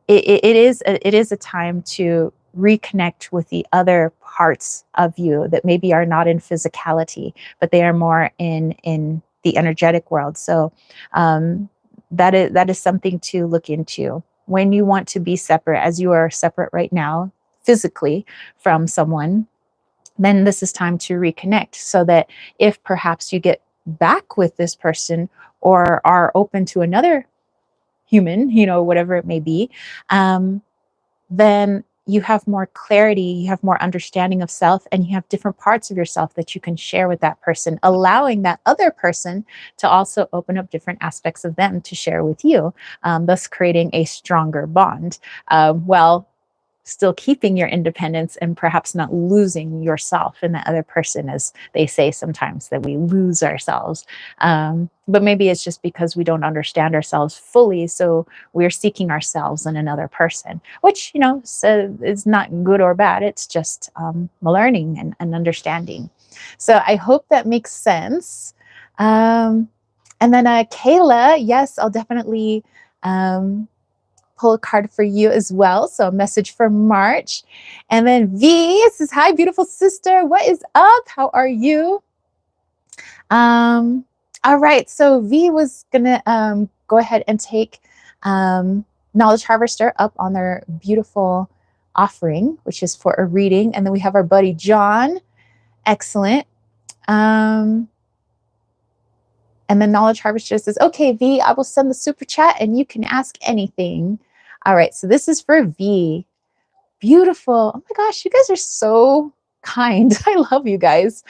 it is a time to reconnect with the other parts of you that maybe are not in physicality, but they are more in the energetic world. So that is something to look into when you want to be separate, as you are separate right now physically from someone. Then this is time to reconnect, so that if perhaps you get back with this person or are open to another human, whatever it may be, then you have more clarity, you have more understanding of self, and you have different parts of yourself that you can share with that person, allowing that other person to also open up different aspects of them to share with you, thus creating a stronger bond, while still keeping your independence and perhaps not losing yourself in the other person, as they say sometimes that we lose ourselves. But maybe it's just because we don't understand ourselves fully, so we're seeking ourselves in another person, which, so is not good or bad. It's just learning and understanding. So I hope that makes sense. And then Kayla, yes, I'll definitely pull a card for you as well. So a message for March. And then V says, hi, beautiful sister. What is up? How are you? All right. So V was going to go ahead and take Knowledge Harvester up on their beautiful offering, which is for a reading. And then we have our buddy John. Excellent. And then Knowledge Harvester says, okay, V, I will send the super chat and you can ask anything. All right, so this is for V. Beautiful. Oh my gosh, you guys are so kind. I love you guys.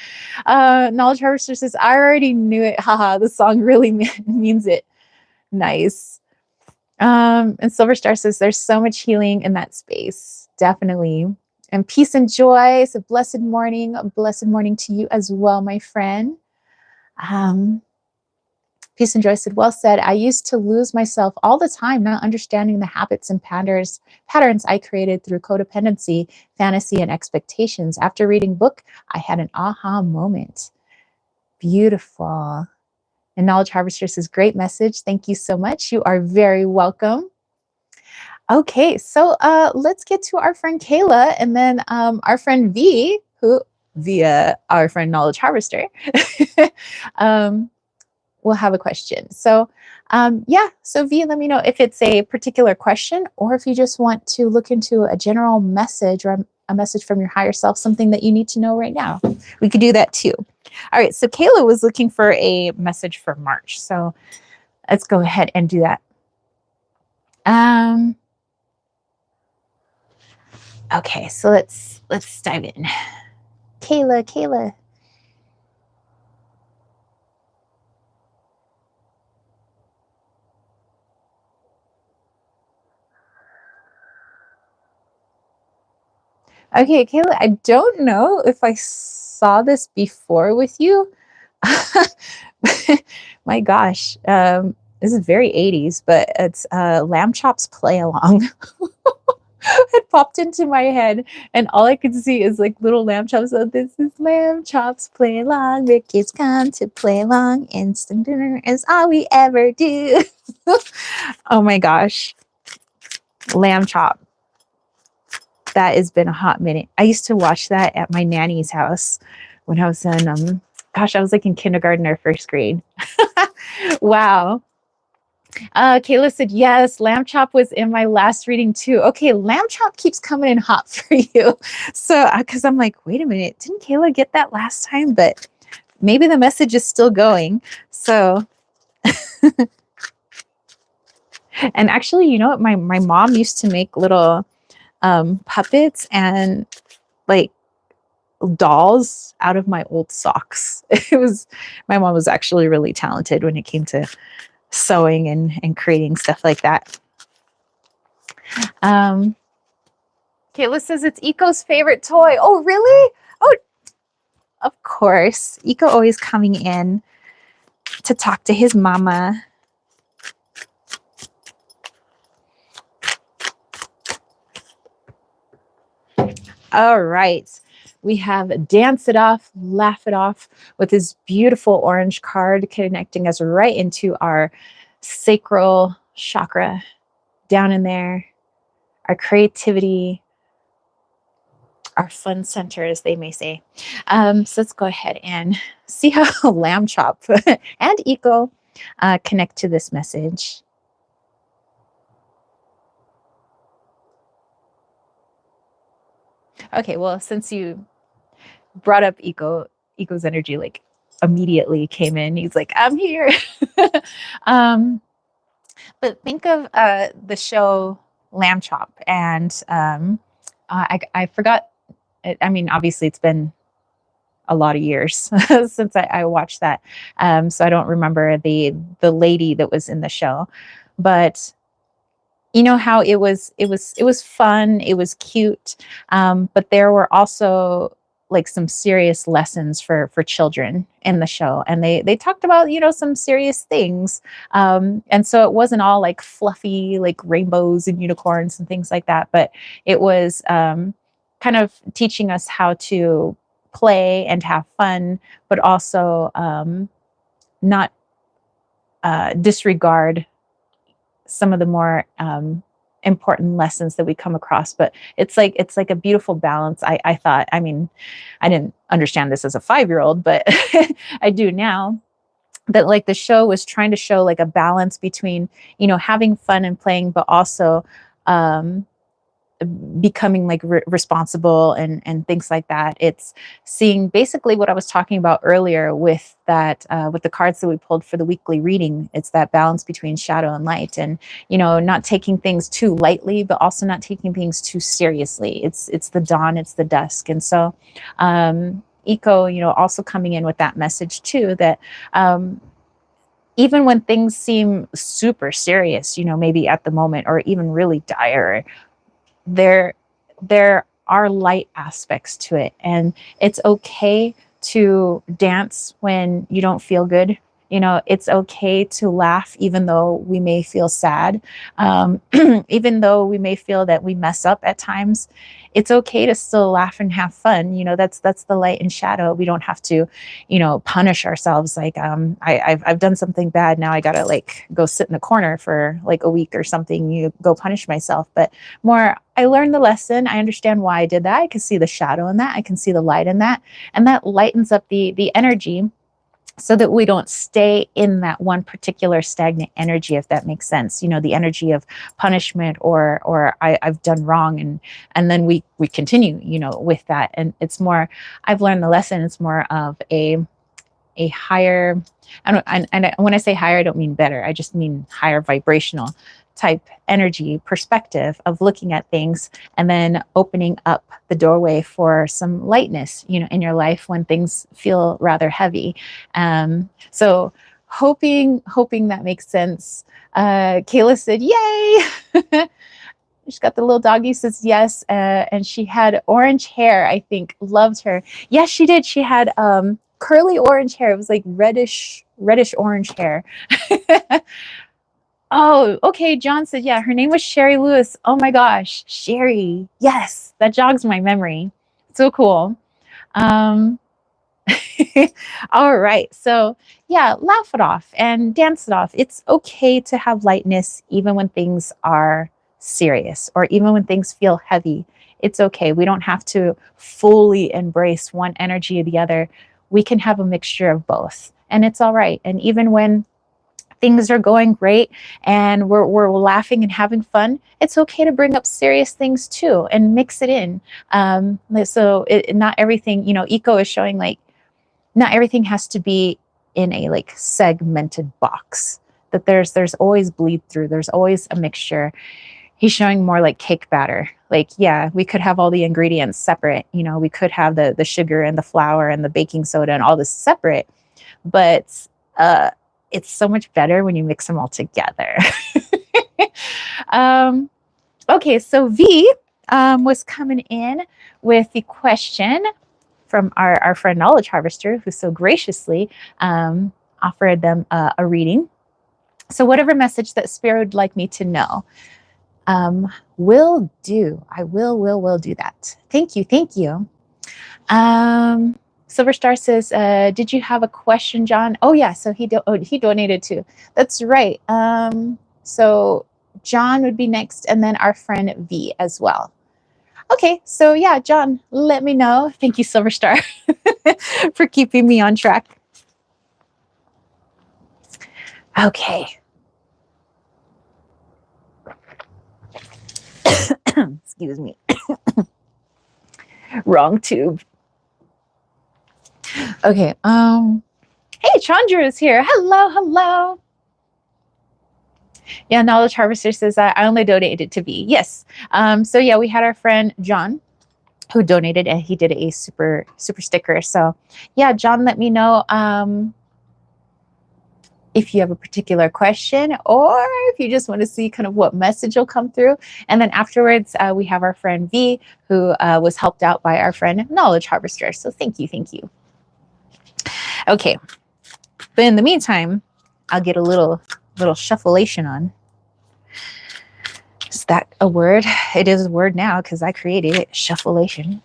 Knowledge Harvester says, I already knew it. Haha, the song really means it. Nice. And Silver Star says, there's so much healing in that space. Definitely. And peace and joy. It's a blessed morning to you as well, my friend. Peace and joy said, well said. I used to lose myself all the time, not understanding the habits and patterns I created through codependency, fantasy, and expectations. After reading book, I had an aha moment. Beautiful. And Knowledge Harvester says, great message. Thank you so much. You are very welcome. Okay, so let's get to our friend Kayla, and then our friend V, who via our friend Knowledge Harvester, we'll have a question. So so V, let me know if it's a particular question or if you just want to look into a general message or a message from your higher self, something that you need to know right now. We could do that too. All right, so Kayla was looking for a message for March. So let's go ahead and do that. Okay, so let's dive in. Kayla. Okay, Kayla, I don't know if I saw this before with you. My gosh, this is very 80s, but it's Lamb Chops Play Along. It popped into my head, and all I could see is like little lamb chops. So this is Lamb Chops Play Along. The kids come to play along. Instant dinner is all we ever do. Oh my gosh, Lamb Chop. That has been a hot minute. I used to watch that at my nanny's house when I was in, I was like in kindergarten or first grade. Wow. Kayla said, yes, Lamb Chop was in my last reading too. Okay, Lamb Chop keeps coming in hot for you. So, because I'm like, wait a minute, didn't Kayla get that last time? But maybe the message is still going. So, and actually, you know what? My mom used to make little puppets and like dolls out of my old socks. My mom was actually really talented when it came to sewing and creating stuff like that. Kayla says it's Eco's favorite toy. Oh, really? Oh, of course. Eco always coming in to talk to his mama. All right. We have Dance It Off, Laugh It Off with this beautiful orange card connecting us right into our sacral chakra down in there, our creativity, our fun center, as they may say. So let's go ahead and see how Lamb Chop and Eco connect to this message. Okay, well, since you brought up Eco's energy like immediately came in. He's like, I'm here. But think of the show Lamb Chop, and I forgot. I mean, obviously, it's been a lot of years since I watched that, so I don't remember the lady that was in the show, but you know how it was fun, it was cute, but there were also like some serious lessons for children in the show, and they talked about, you know, some serious things, and so it wasn't all like fluffy like rainbows and unicorns and things like that, but it was kind of teaching us how to play and have fun, but also not disregard some of the more important lessons that we come across. But it's like a beautiful balance. I thought, I mean, I didn't understand this as a 5-year-old, but I do now, that like the show was trying to show like a balance between, you know, having fun and playing, but also becoming like responsible and things like that. It's seeing basically what I was talking about earlier with that, with the cards that we pulled for the weekly reading. It's that balance between shadow and light, and, you know, not taking things too lightly, but also not taking things too seriously. It's the dawn, it's the dusk. And so, Eco, you know, also coming in with that message too, that, even when things seem super serious, you know, maybe at the moment, or even really dire, there are light aspects to it. And it's okay to dance when you don't feel good. You know, it's okay to laugh even though we may feel sad, even though we may feel that we mess up at times. It's okay to still laugh and have fun. You know, that's the light and shadow. We don't have to, you know, punish ourselves. Like, I've done something bad. Now I gotta like go sit in the corner for like a week or something. You go punish myself. But more, I learned the lesson. I understand why I did that. I can see the shadow in that. I can see the light in that, and that lightens up the energy, so that we don't stay in that one particular stagnant energy, if that makes sense. You know, the energy of punishment or I've done wrong, and then we continue, you know, with that. And it's more, I've learned the lesson. It's more of a higher, and when I say higher, I don't mean better. I just mean higher vibrational type energy perspective of looking at things, and then opening up the doorway for some lightness, you know, in your life when things feel rather heavy. So hoping that makes sense. Kayla said, yay. She's got the little doggy, says yes. And she had orange hair, I think. Loved her. Yes, she did. She had curly orange hair. It was like reddish orange hair. Oh, okay. John said, yeah, her name was Sherry Lewis. Oh my gosh, Sherry. Yes, that jogs my memory. So cool. All right. So yeah, laugh it off and dance it off. It's okay to have lightness even when things are serious or even when things feel heavy. It's okay. We don't have to fully embrace one energy or the other. We can have a mixture of both, and it's all right. And even when things are going great and we're laughing and having fun, it's okay to bring up serious things too and mix it in. So not everything, you know, Eco is showing like not everything has to be in a like segmented box, that there's always bleed through. There's always a mixture. He's showing more like cake batter. Like, yeah, we could have all the ingredients separate. You know, we could have the sugar and the flour and the baking soda and all this separate, but it's so much better when you mix them all together. Okay, so V was coming in with the question from our friend Knowledge Harvester, who so graciously offered them a reading. So whatever message that Spirit would like me to know, will do. I will do that. Thank you. Silver Star says, did you have a question, John? Oh yeah, so he donated too. That's right. So John would be next, and then our friend V as well. Okay, so yeah, John, let me know. Thank you, Silver Star, for keeping me on track. Okay. Excuse me. Wrong tube. Okay. Hey, Chandra is here. Hello. Yeah, Knowledge Harvester says I only donated to V. Yes. So yeah, we had our friend John who donated, and he did a super sticker. So yeah, John, let me know if you have a particular question, or if you just want to see kind of what message will come through. And then afterwards, we have our friend V, who was helped out by our friend Knowledge Harvester. So thank you. Okay, but in the meantime, I'll get a little shuffleation on. Is that a word? It is a word now because I created it. Shuffleation.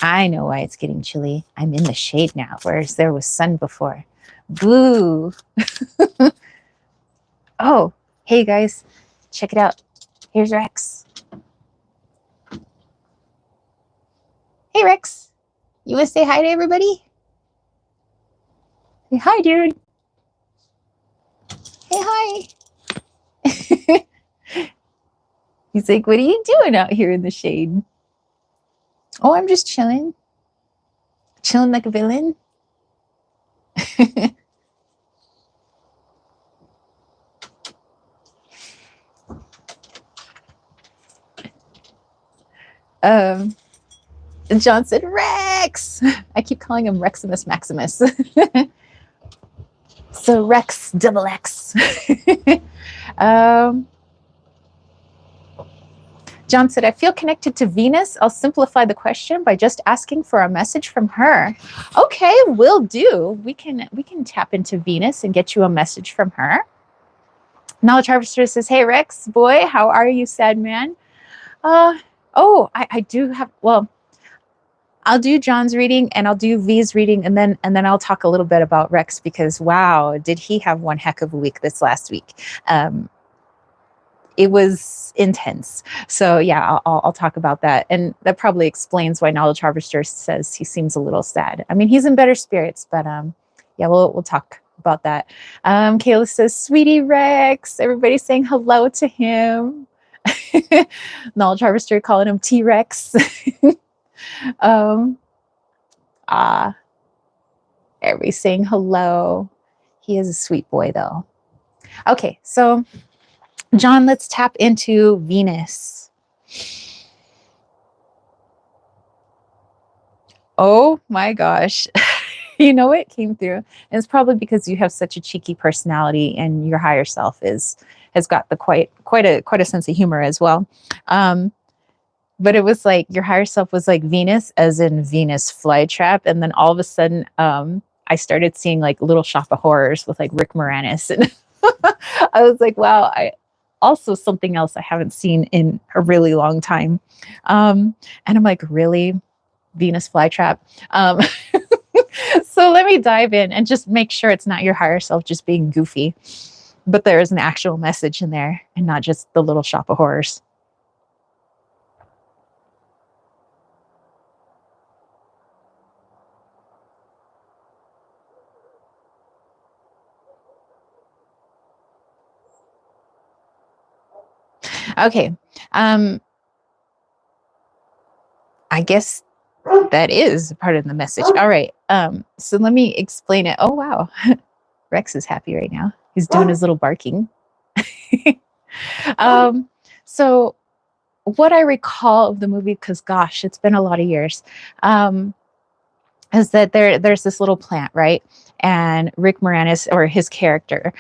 I know why it's getting chilly. I'm in the shade now, whereas there was sun before. Boo. Oh, hey guys, check it out. Here's Rex. Hey Rex, you want to say hi to everybody? Say hi, dude. Hey, hi. He's like, what are you doing out here in the shade? Oh, I'm just chilling. Chilling like a villain. John said, Rex. I keep calling him Reximus Maximus. So Rex, double X. um, John said, I feel connected to Venus. I'll simplify the question by just asking for a message from her. Okay, will do. We can tap into Venus and get you a message from her. Knowledge Harvester says, hey Rex, boy, how are you, sad man? I do have, well, I'll do John's reading and I'll do V's reading, and then I'll talk a little bit about Rex, because wow, did he have one heck of a week this last week. It was intense. So yeah, I'll talk about that. And that probably explains why Knowledge Harvester says he seems a little sad. I mean, he's in better spirits, but yeah, we'll talk about that. Kayla says, sweetie Rex, everybody's saying hello to him. Knowledge Harvester calling him T-Rex. Everybody's saying hello. He is a sweet boy though. Okay, so John, let's tap into Venus. Oh my gosh. You know what came through? And it's probably because you have such a cheeky personality, and your higher self has got the quite a sense of humor as well. But it was like your higher self was like Venus, as in Venus flytrap, and then all of a sudden I started seeing like Little Shop of Horrors with like Rick Moranis, and I was like, wow, also something else I haven't seen in a really long time. And I'm like, really? Venus flytrap? So let me dive in and just make sure it's not your higher self just being goofy, but there is an actual message in there and not just the Little Shop of Horrors. Okay. I guess that is part of the message. All right. So let me explain it. Oh, wow. Rex is happy right now. He's doing his little barking. So what I recall of the movie, because gosh, it's been a lot of years, is that there's this little plant, right? And Rick Moranis, or his character,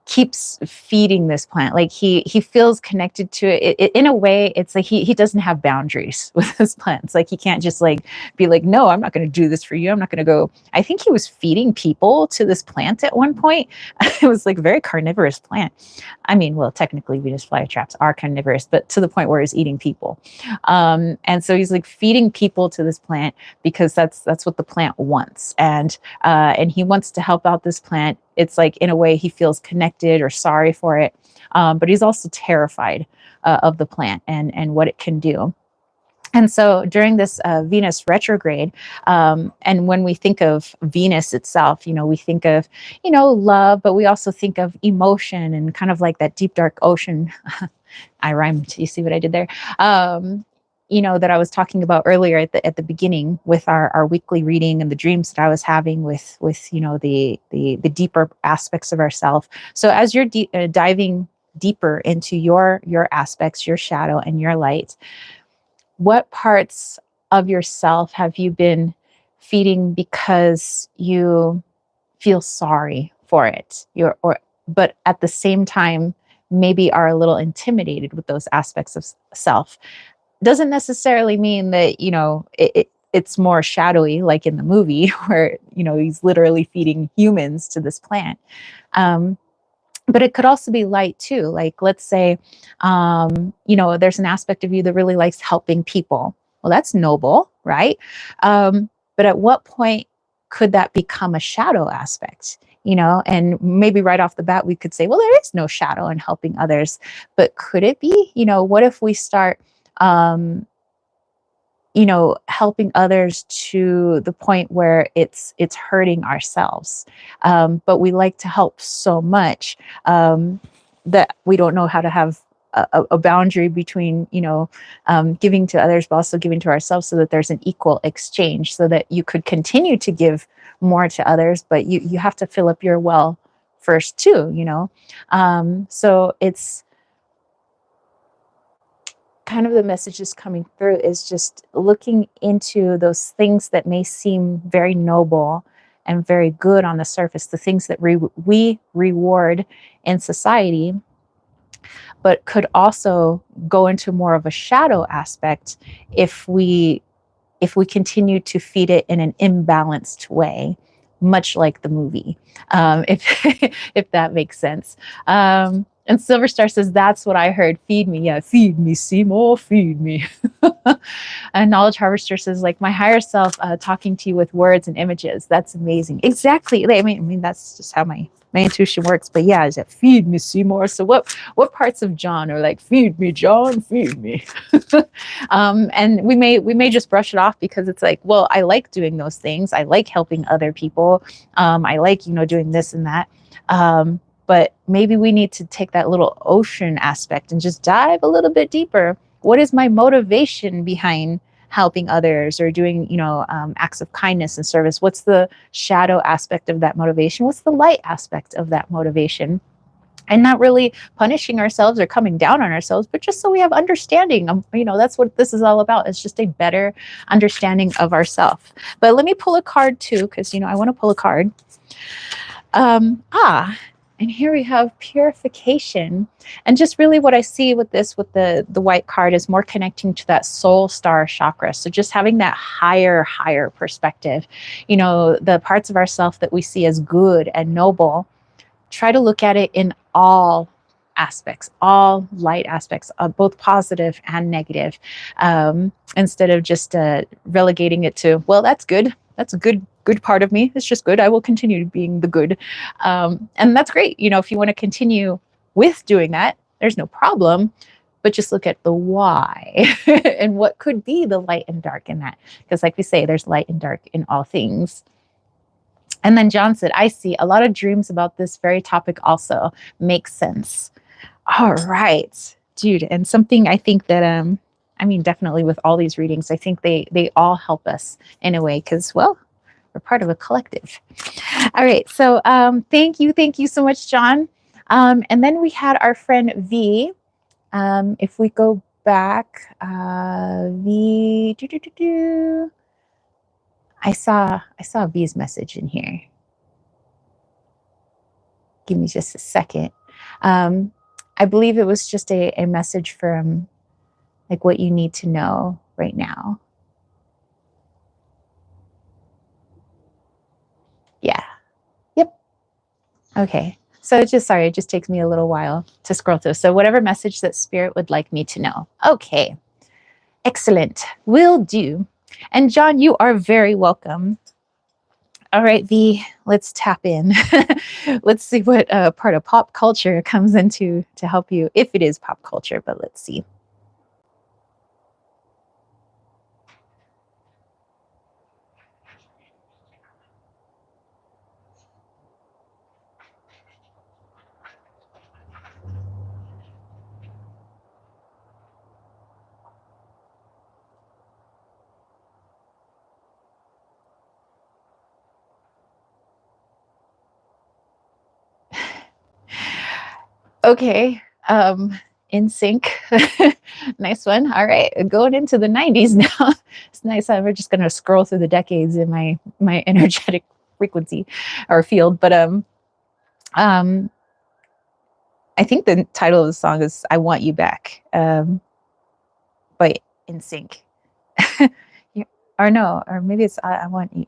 keeps feeding this plant. Like he feels connected to it. In a way, it's like he doesn't have boundaries with his plants. Like he can't just like be like, no, I'm not going to do this for you. I'm not going to go. I think he was feeding people to this plant at one point. It was like a very carnivorous plant. I mean, well, technically Venus flytraps are carnivorous, but to the point where he's eating people. And so he's like feeding people to this plant because that's what the plant wants. And he wants to help out this plant. It's like, in a way, he feels connected or sorry for it. But he's also terrified of the plant and what it can do. And so during this Venus retrograde, and when we think of Venus itself, we think of, love, but we also think of emotion and kind of like that deep, dark ocean. I rhymed. You see what I did there? That I was talking about earlier at the beginning with our weekly reading and the dreams that I was having with the deeper aspects of ourself. So as you're diving deeper into your aspects, your shadow and your light, what parts of yourself have you been feeding because you feel sorry for it? But at the same time, maybe are a little intimidated with those aspects of self. Doesn't necessarily mean that, it's more shadowy, like in the movie where, he's literally feeding humans to this plant. But it could also be light too. Like, let's say, there's an aspect of you that really likes helping people. Well, that's noble, right? But at what point could that become a shadow aspect? And maybe right off the bat, we could say, well, there is no shadow in helping others, but could it be? What if we start, helping others to the point where it's hurting ourselves. But we like to help so much that we don't know how to have a boundary between, giving to others, but also giving to ourselves, so that there's an equal exchange, so that you could continue to give more to others, but you have to fill up your well first too, so it's kind of the messages coming through is just looking into those things that may seem very noble and very good on the surface, the things that we reward in society, but could also go into more of a shadow aspect if we continue to feed it in an imbalanced way, much like the movie, if if that makes sense. And Silver Star says, that's what I heard. Feed me. Yeah, feed me, Seymour, feed me. And Knowledge Harvester says, like my higher self talking to you with words and images. That's amazing. Exactly. I mean, that's just how my intuition works. But yeah, is it feed me, Seymour? So what parts of John are like, feed me, John, feed me? And we may just brush it off because it's like, well, I like doing those things. I like helping other people. I like, doing this and that. But maybe we need to take that little ocean aspect and just dive a little bit deeper. What is my motivation behind helping others or doing, acts of kindness and service? What's the shadow aspect of that motivation? What's the light aspect of that motivation? And not really punishing ourselves or coming down on ourselves, but just so we have understanding. That's what this is all about. It's just a better understanding of ourselves. But let me pull a card too, because, I want to pull a card. And here we have purification. And just really what I see with this, with the white card, is more connecting to that soul star chakra. So just having that higher perspective, the parts of ourself that we see as good and noble, try to look at it in all aspects, all light aspects, both positive and negative, instead of just relegating it to, well, that's good. That's a good part of me. It's just good. I will continue being the good. And that's great. If you want to continue with doing that, there's no problem, but just look at the why and what could be the light and dark in that. Because like we say, there's light and dark in all things. And then John said, I see a lot of dreams about this very topic also. Makes sense. All right, dude. And something I think that, definitely with all these readings, I think they all help us in a way because, well, we're part of a collective. All right. So thank you so much, John. And then we had our friend V. If we go back, V. I saw V's message in here. Give me just a second. I believe it was just a message from like what you need to know right now. Yeah. Yep. Okay. So it just takes me a little while to scroll through. So whatever message that Spirit would like me to know. Okay. Excellent. Will do. And John, you are very welcome. All right, V, let's tap in. Let's see what part of pop culture comes into to help you, if it is pop culture, but let's see. Okay, in sync. Nice one. All right, going into the 90s now. It's nice. We're just gonna scroll through the decades in my energetic frequency or field. But I think the title of the song is "I Want You Back," by In Sync. Or no, or maybe it's I Want You.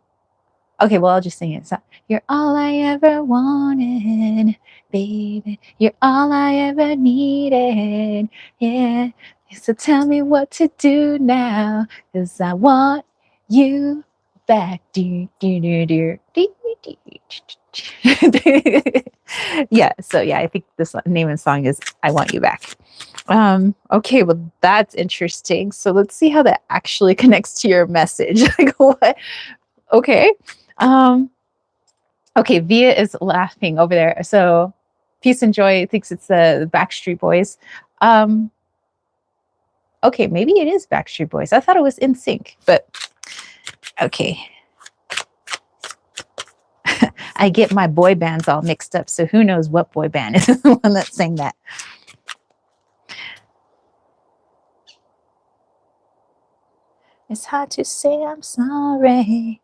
Okay, well, I'll just sing it. So, you're all I ever wanted, baby. You're all I ever needed. Yeah. So tell me what to do now, 'cause I want you back. Yeah, so yeah, I think this name of the song is I Want You Back. Okay, well, that's interesting. So let's see how that actually connects to your message. Like what? Okay. Okay, Via is laughing over there. So Peace and Joy thinks it's the Backstreet Boys. Okay, maybe it is Backstreet Boys. I thought it was In Sync, but okay. I get my boy bands all mixed up, so who knows what boy band is the one that sang that. It's hard to say I'm sorry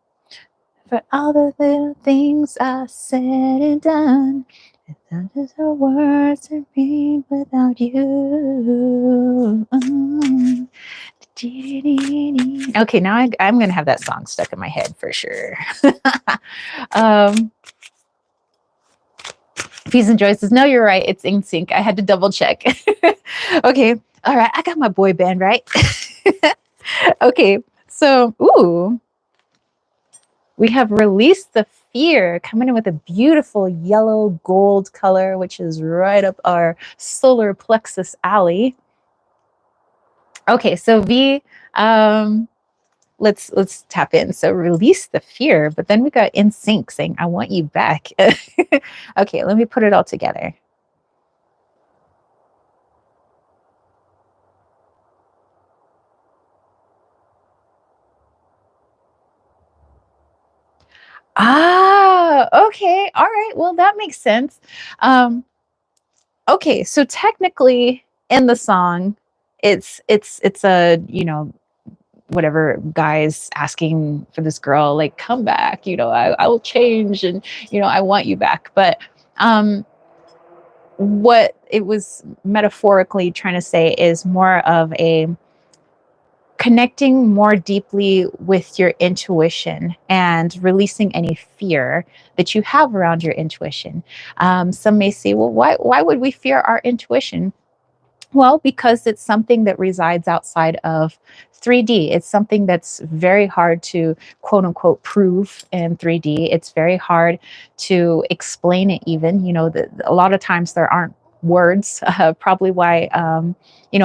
For all the little things I said and done. It's just the words to read without you. Okay, now I'm going to have that song stuck in my head for sure. Peace and Joy says, no, you're right. It's in sync. I had to double check. Okay. All right. I got my boy band right. Okay. So, ooh, we have Release the Fear coming in with a beautiful yellow gold color, which is right up our solar plexus alley. Okay. So V, let's tap in. So Release the Fear, but then we got In Sync saying, I want you back. Okay, let me put it all together. Ah, okay. All right. Well, that makes sense. Okay, so technically in the song, it's a, whatever guys asking for this girl, like, come back, I will change, and I want you back. But what it was metaphorically trying to say is more of a connecting more deeply with your intuition and releasing any fear that you have around your intuition. Some may say, well, why would we fear our intuition? Well, because it's something that resides outside of 3D. It's something that's very hard to quote unquote prove in 3D. It's very hard to explain it even. A lot of times there aren't words, probably why, a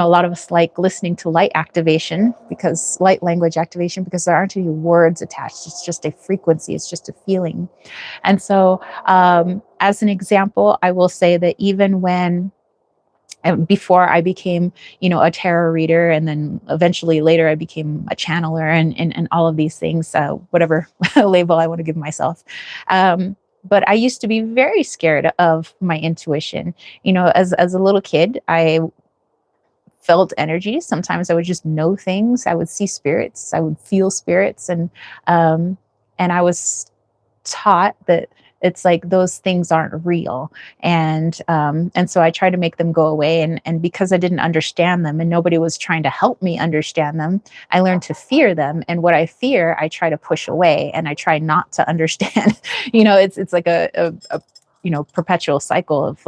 lot of us like listening to light activation, because light language activation, because there aren't any words attached. It's just a frequency. It's just a feeling. And so as an example, I will say that even when before I became, a tarot reader, and then eventually later I became a channeler and all of these things, whatever label I want to give myself. But I used to be very scared of my intuition. As a little kid, I felt energy. Sometimes I would just know things. I would see spirits. I would feel spirits, and I was taught that it's like those things aren't real, and so I tried to make them go away, and because I didn't understand them and nobody was trying to help me understand them, I learned to fear them, and what I fear I try to push away, and I try not to understand. It's like a perpetual cycle of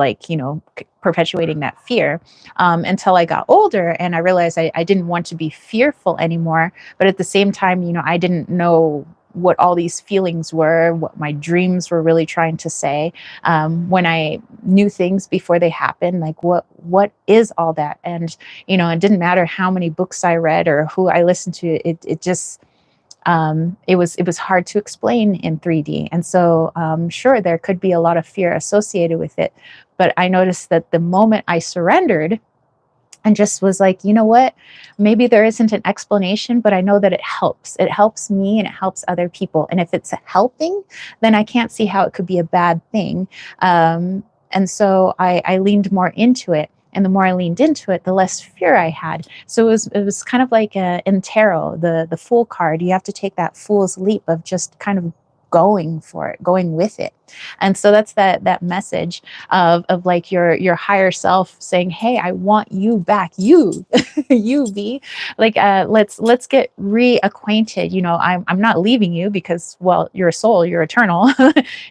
perpetuating that fear, until I got older and I realized I didn't want to be fearful anymore, but at the same time, I didn't know what all these feelings were, what my dreams were really trying to say. When I knew things before they happened, like what is all that? And, it didn't matter how many books I read or who I listened to, it just, it was hard to explain in 3D. And so, sure, there could be a lot of fear associated with it. But I noticed that the moment I surrendered and just was like, you know what, maybe there isn't an explanation, but I know that it helps. It helps me and it helps other people. And if it's helping, then I can't see how it could be a bad thing. And so I leaned more into it. And the more I leaned into it, the less fear I had. So it was kind of like in tarot, the Fool card. You have to take that fool's leap of just kind of going for it, going with it. And so that's that message of like your higher self saying, hey, I want you back, you you be like, let's get reacquainted. I'm not leaving you because, well, you're a soul, you're eternal,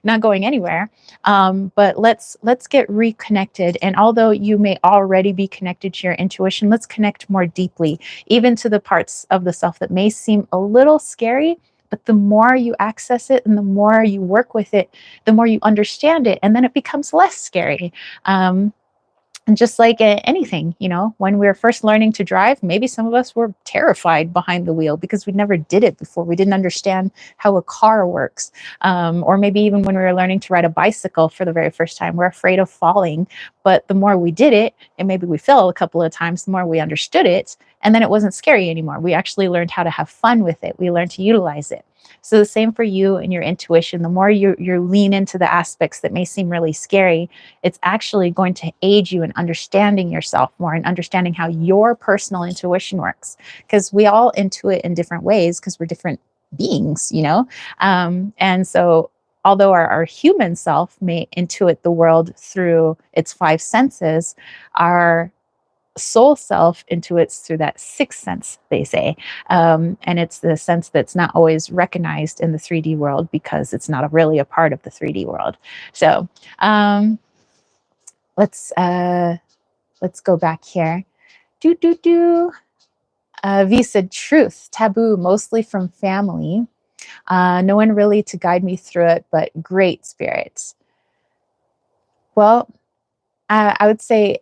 not going anywhere. But let's get reconnected. And although you may already be connected to your intuition, let's connect more deeply, even to the parts of the self that may seem a little scary. But the more you access it and the more you work with it, the more you understand it. And then it becomes less scary. And just like anything, when we were first learning to drive, maybe some of us were terrified behind the wheel because we never did it before. We didn't understand how a car works. Or maybe even when we were learning to ride a bicycle for the very first time, we're afraid of falling. But the more we did it, and maybe we fell a couple of times, the more we understood it. And then it wasn't scary anymore. We actually learned how to have fun with it. We learned to utilize it. So the same for you and your intuition. The more you lean into the aspects that may seem really scary, it's actually going to aid you in understanding yourself more and understanding how your personal intuition works. Because we all intuit in different ways because we're different beings, you know? And so although our human self may intuit the world through its five senses, our soul self intuits through that sixth sense, they say. And it's the sense that's not always recognized in the 3D world because it's not really a part of the 3D world. So let's go back here. V said truth, taboo, mostly from family. No one really to guide me through it, but great spirits. Well, I would say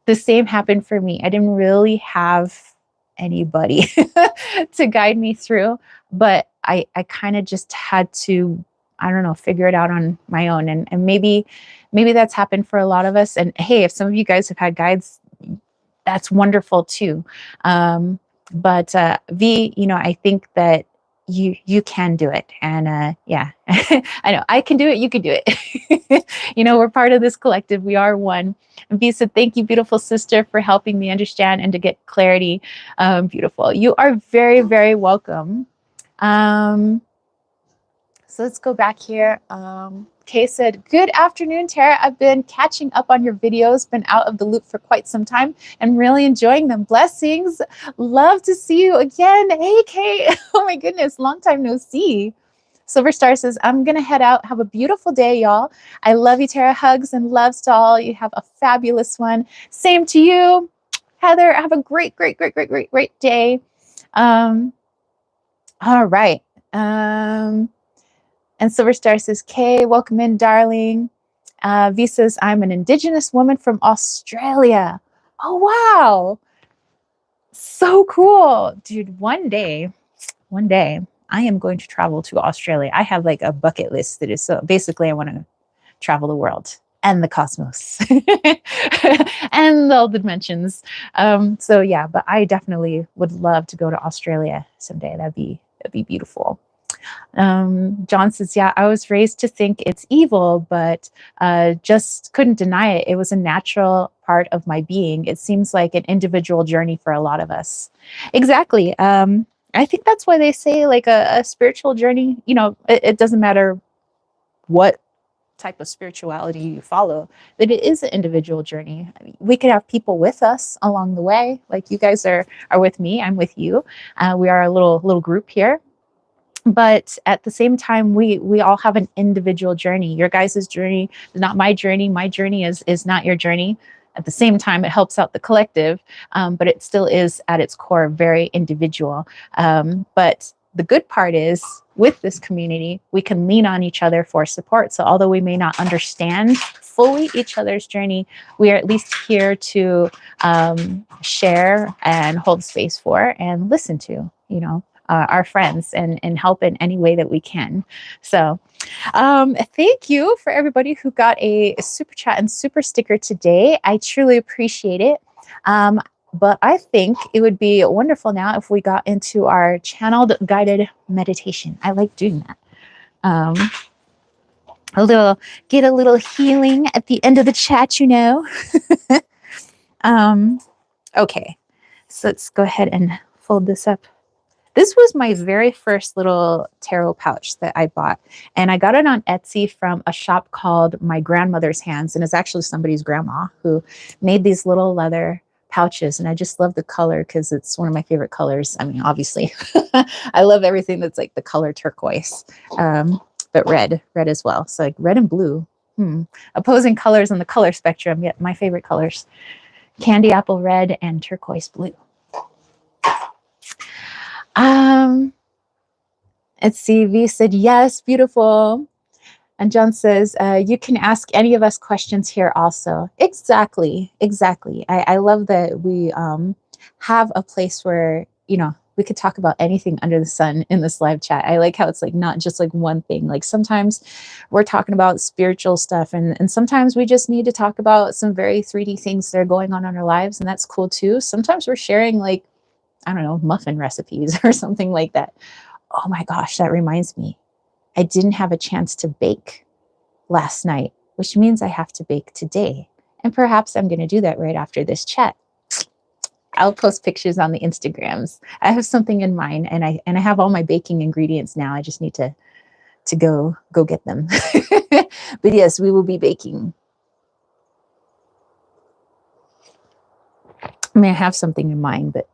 the same happened for me. I didn't really have anybody to guide me through, but I kind of just had to, I don't know, figure it out on my own. And maybe that's happened for a lot of us. And hey, if some of you guys have had guides, that's wonderful too. But V, you know, I think that you can do it. And yeah, I know I can do it. You can do it. You know, we're part of this collective. We are one. And V said, thank you, beautiful sister, for helping me understand and to get clarity. Beautiful. You are very, very welcome. So let's go back here. Kay said, good afternoon, Tara. I've been catching up on your videos, been out of the loop for quite some time and really enjoying them. Blessings. Love to see you again. Hey, Kay. Oh my goodness. Long time no see. Silver Star says, I'm going to head out. Have a beautiful day, y'all. I love you, Tara. Hugs and loves to all. You have a fabulous one. Same to you. Heather, have a great, great, great, great, great, great day. All right. And Silver Star says, Kay, welcome in, darling. V says, I'm an Indigenous woman from Australia. Oh, wow. So cool. Dude, one day, I am going to travel to Australia. I have like a bucket list that is so basically I want to travel the world and the cosmos and all the dimensions. So yeah, but I definitely would love to go to Australia someday. That'd be beautiful. John says, yeah, I was raised to think it's evil, but just couldn't deny it. It was a natural part of my being. It seems like an individual journey for a lot of us. Exactly. I think that's why they say like a spiritual journey, you know, it doesn't matter what type of spirituality you follow, that it is an individual journey. I mean, we could have people with us along the way. Like you guys are with me, I'm with you. We are a little group here. But at the same time, we all have an individual journey. Your guys' journey is not my journey. My journey is not your journey. At the same time, it helps out the collective, but it still is at its core very individual. But the good part is with this community, we can lean on each other for support. So although we may not understand fully each other's journey, we are at least here to share and hold space for and listen to, you know, our friends and help in any way that we can. So thank you for everybody who got a super chat and super sticker today. I truly appreciate it. But I think it would be wonderful now if we got into our channeled guided meditation. I like doing that. Get a little healing at the end of the chat, you know. Okay, so let's go ahead and fold this up. This was my very first little tarot pouch that I bought. And I got it on Etsy from a shop called My Grandmother's Hands. And it's actually somebody's grandma who made these little leather pouches. And I just love the color because it's one of my favorite colors. I mean, obviously, I love everything that's like the color turquoise, but red as well. So like red and blue, opposing colors on the color spectrum, yet my favorite colors, candy apple red and turquoise blue. Let's see, V said, yes, beautiful. And John says, you can ask any of us questions here also. Exactly. I love that we have a place where, you know, we could talk about anything under the sun in this live chat. I like how it's like not just like one thing. Like sometimes we're talking about spiritual stuff and sometimes we just need to talk about some very 3D things that are going on in our lives. And that's cool too. Sometimes we're sharing like, I don't know, muffin recipes or something like that. Oh my gosh, that reminds me. I didn't have a chance to bake last night, which means I have to bake today. And perhaps I'm going to do that right after this chat. I'll post pictures on the Instagrams. I have something in mind, and I have all my baking ingredients now. I just need to go get them. But yes, we will be baking. I mean, I have something in mind, but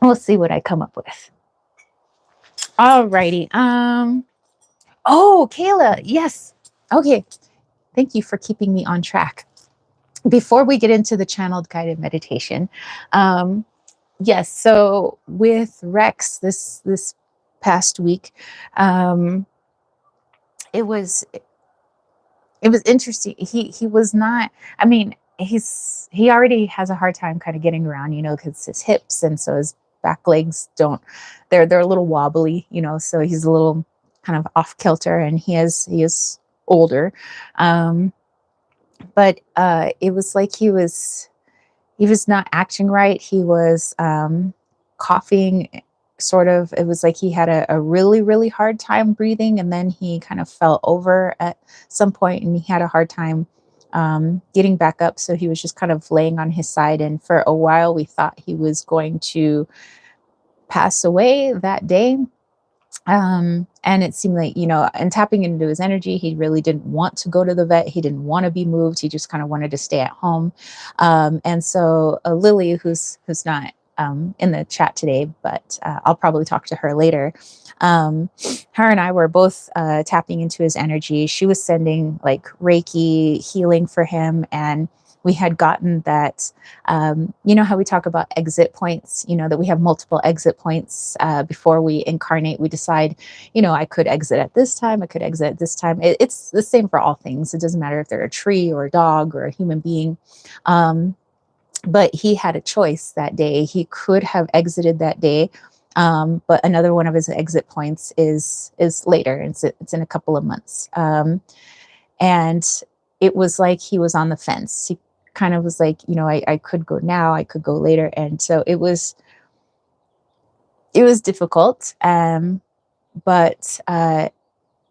we'll see what I come up with. Alrighty. Oh, Kayla, yes. Okay. Thank you for keeping me on track. Before we get into the channeled guided meditation, yes. So with Rex this past week, it was interesting. He was not. I mean, he already has a hard time kind of getting around, because his hips, and so his back legs don't. They're a little wobbly, So he's a little kind of off kilter, and he is older. But it was like he was not acting right. He was coughing, sort of. It was like he had a really, really hard time breathing, and then he kind of fell over at some point, and he had a hard time getting back up. So he was just kind of laying on his side, and for a while we thought he was going to pass away that day. And it seemed like, and tapping into his energy, he really didn't want to go to the vet. He didn't want to be moved. He just kind of wanted to stay at home. And so Lily, who's not in the chat today, but I'll probably talk to her later. Her and I were both tapping into his energy. She was sending like Reiki healing for him, and we had gotten that, how we talk about exit points, that we have multiple exit points before we incarnate. We decide, I could exit at this time, I could exit at this time. It's the same for all things. It doesn't matter if they're a tree or a dog or a human being. But he had a choice that day. He could have exited that day. But another one of his exit points is later. It's in a couple of months. And it was like he was on the fence. He kind of was like, I could go now, I could go later. And so it was difficult. But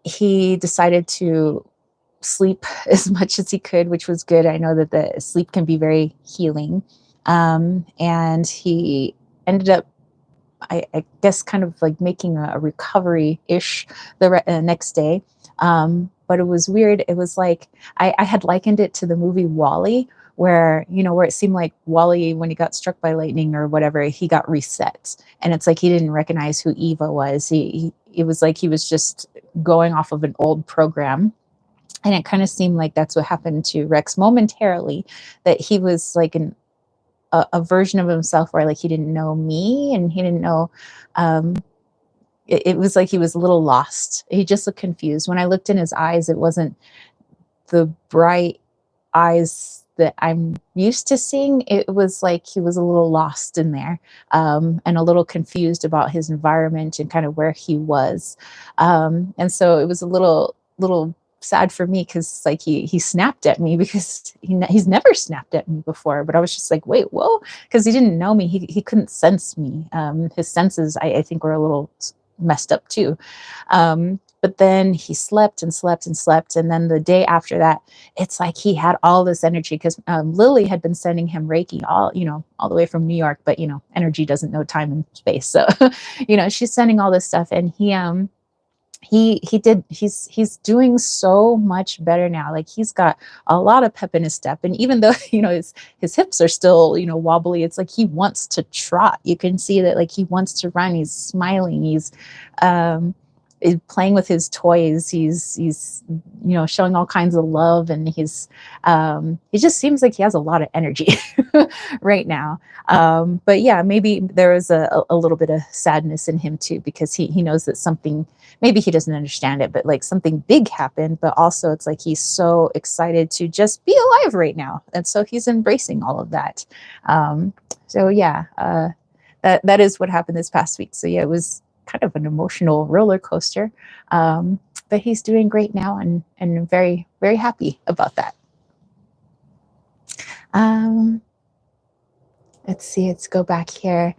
he decided to sleep as much as he could, which was good. I know that the sleep can be very healing. And he ended up, I guess, kind of like making a recovery-ish the next day. But it was weird. It was like, I had likened it to the movie WALL-E, where it seemed like WALL-E, when he got struck by lightning or whatever, he got reset. And it's like he didn't recognize who Eva was. It was like he was just going off of an old program. And it kind of seemed like that's what happened to Rex momentarily, that he was like a version of himself where like he didn't know me, and he didn't know, it was like he was a little lost. He just looked confused. When I looked in his eyes, it wasn't the bright eyes that I'm used to seeing. It was like he was a little lost in there, and a little confused about his environment and kind of where he was. And so it was a little sad for me, because like he snapped at me, because he's never snapped at me before. But I was just like, wait, whoa, because he didn't know me. He couldn't sense me. His senses, I think, were a little messed up too. But then he slept and slept and slept. And then the day after that, it's like he had all this energy, because Lily had been sending him Reiki all the way from New York. But, energy doesn't know time and space. So, she's sending all this stuff. And he's doing so much better now. Like, he's got a lot of pep in his step. And even though, his hips are still, wobbly, it's like he wants to trot. You can see that, like, he wants to run. He's smiling. He's playing with his toys. He's showing all kinds of love, and he just seems like he has a lot of energy right now. But yeah, maybe there is a little bit of sadness in him too, because he knows that something, maybe he doesn't understand it, but like something big happened. But also it's like he's so excited to just be alive right now, and so he's embracing all of that. So yeah, that is what happened this past week. So yeah, it was kind of an emotional roller coaster, but he's doing great now, and very, very happy about that. Let's see, let's go back here.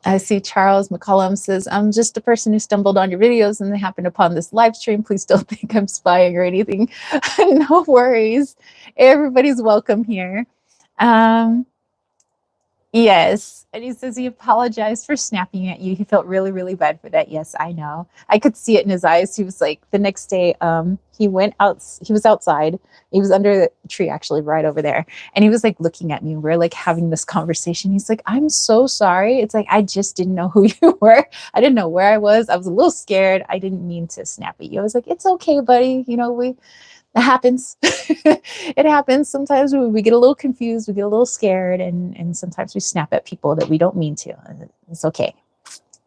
I see Charles McCollum says, I'm just a person who stumbled on your videos and they happened upon this live stream. Please don't think I'm spying or anything. No worries. Everybody's welcome here. Yes. And he says he apologized for snapping at you. He felt really, really bad for that. Yes, I know. I could see it in his eyes. He was like, the next day, he went out, he was outside. He was under the tree, actually, right over there. And he was like looking at me. We're like having this conversation. He's like, I'm so sorry. It's like, I just didn't know who you were. I didn't know where I was. I was a little scared. I didn't mean to snap at you. I was like, it's okay, buddy. You know, it happens. It happens. Sometimes we get a little confused, we get a little scared, and sometimes we snap at people that we don't mean to. It's okay.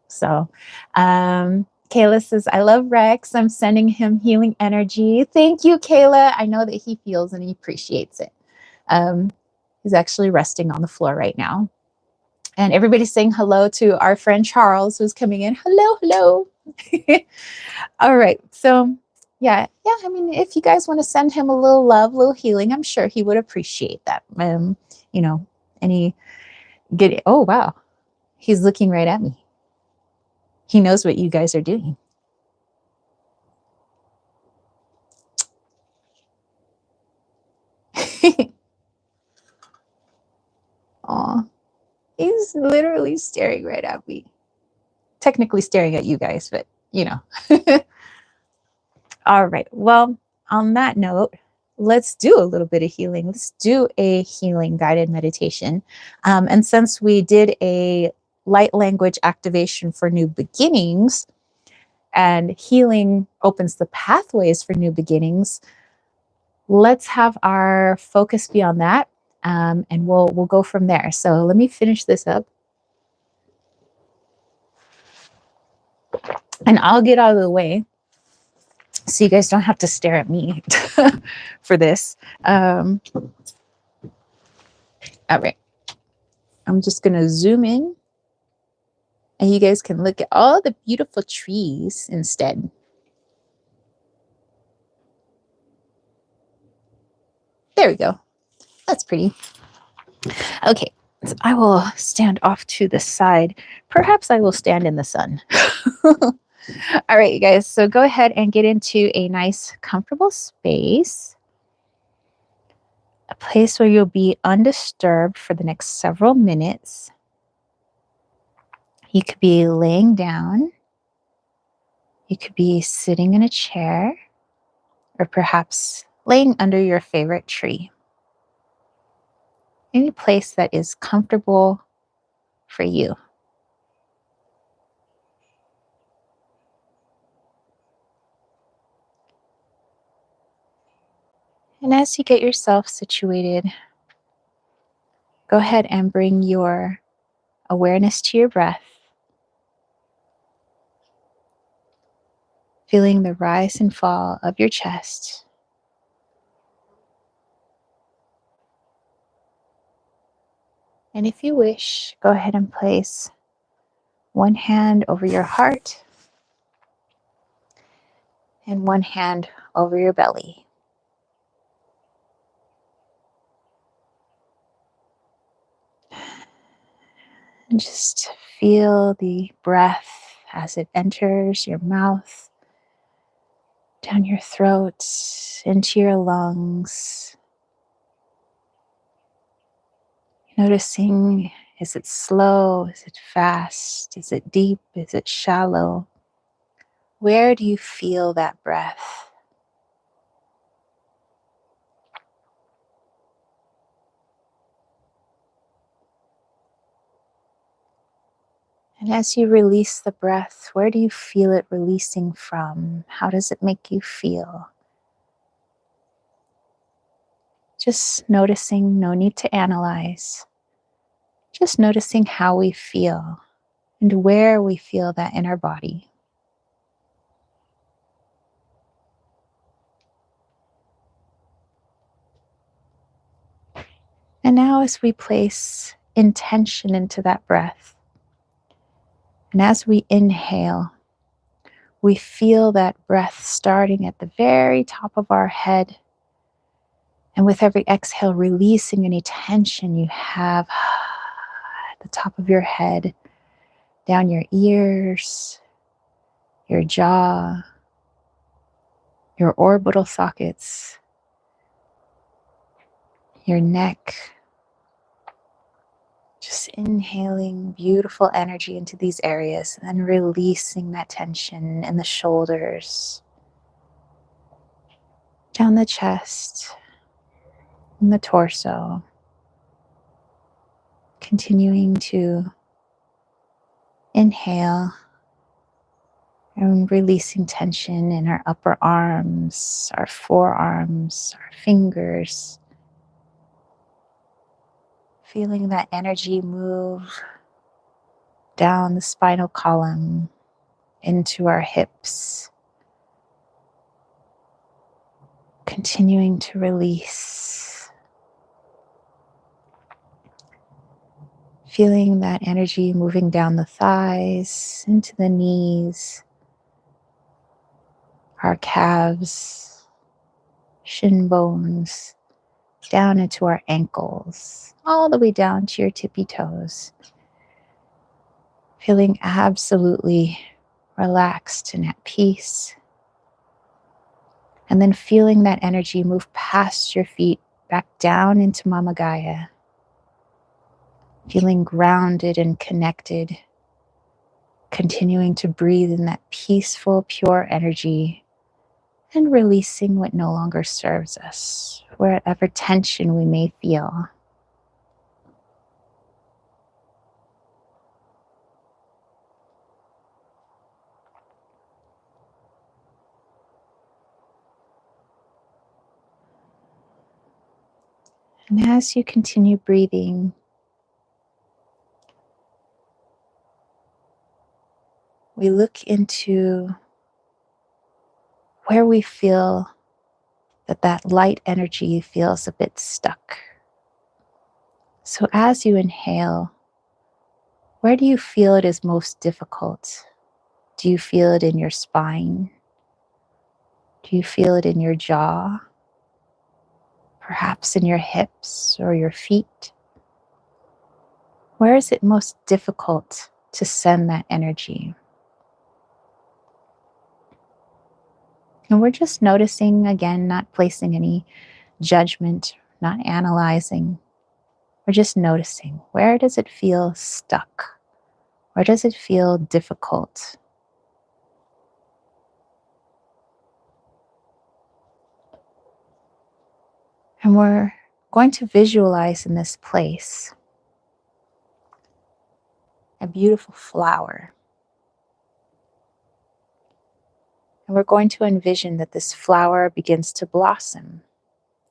So, Kayla says, I love Rex. I'm sending him healing energy. Thank you, Kayla. I know that he feels and he appreciates it. He's actually resting on the floor right now. And everybody's saying hello to our friend Charles, who's coming in. Hello, hello. All right. So, yeah. I mean, if you guys want to send him a little love, a little healing, I'm sure he would appreciate that. You know, oh, wow. He's looking right at me. He knows what you guys are doing. Aw, he's literally staring right at me. Technically staring at you guys, but you know. All right. Well, on that note, let's do a little bit of healing. Let's do a healing guided meditation. And since we did a light language activation for new beginnings, and healing opens the pathways for new beginnings, let's have our focus be on that. And we'll go from there. So let me finish this up. And I'll get out of the way so you guys don't have to stare at me for this. All right. I'm just going to zoom in and you guys can look at all the beautiful trees instead. There we go. That's pretty. Okay. So I will stand off to the side. Perhaps I will stand in the sun. All right, you guys. So go ahead and get into a nice, comfortable space. A place where you'll be undisturbed for the next several minutes. You could be laying down. You could be sitting in a chair. Or perhaps laying under your favorite tree. Any place that is comfortable for you. And as you get yourself situated, go ahead and bring your awareness to your breath. Feeling the rise and fall of your chest. And if you wish, go ahead and place one hand over your heart and one hand over your belly. And just feel the breath as it enters your mouth, down your throat, into your lungs. Noticing, is it slow? Is it fast? Is it deep? Is it shallow? Where do you feel that breath? And as you release the breath, where do you feel it releasing from? How does it make you feel? Just noticing, no need to analyze. Just noticing how we feel and where we feel that in our body. And now as we place intention into that breath, and as we inhale, we feel that breath starting at the very top of our head. And with every exhale, releasing any tension you have at the top of your head, down your ears, your jaw, your orbital sockets, your neck. Just inhaling beautiful energy into these areas and then releasing that tension in the shoulders, down the chest, and the torso. Continuing to inhale and releasing tension in our upper arms, our forearms, our fingers. Feeling that energy move down the spinal column into our hips. Continuing to release. Feeling that energy moving down the thighs, into the knees, our calves, shin bones, down into our ankles, all the way down to your tippy toes. Feeling absolutely relaxed and at peace. And then feeling that energy move past your feet, back down into Mama Gaia. Feeling grounded and connected. Continuing to breathe in that peaceful, pure energy. And releasing what no longer serves us, wherever tension we may feel. And as you continue breathing, we look into where we feel that light energy feels a bit stuck. So as you inhale, where do you feel it is most difficult? Do you feel it in your spine? Do you feel it in your jaw? Perhaps in your hips or your feet? Where is it most difficult to send that energy? And we're just noticing, again, not placing any judgment, not analyzing. We're just noticing, where does it feel stuck? Where does it feel difficult? And we're going to visualize in this place a beautiful flower. And we're going to envision that this flower begins to blossom.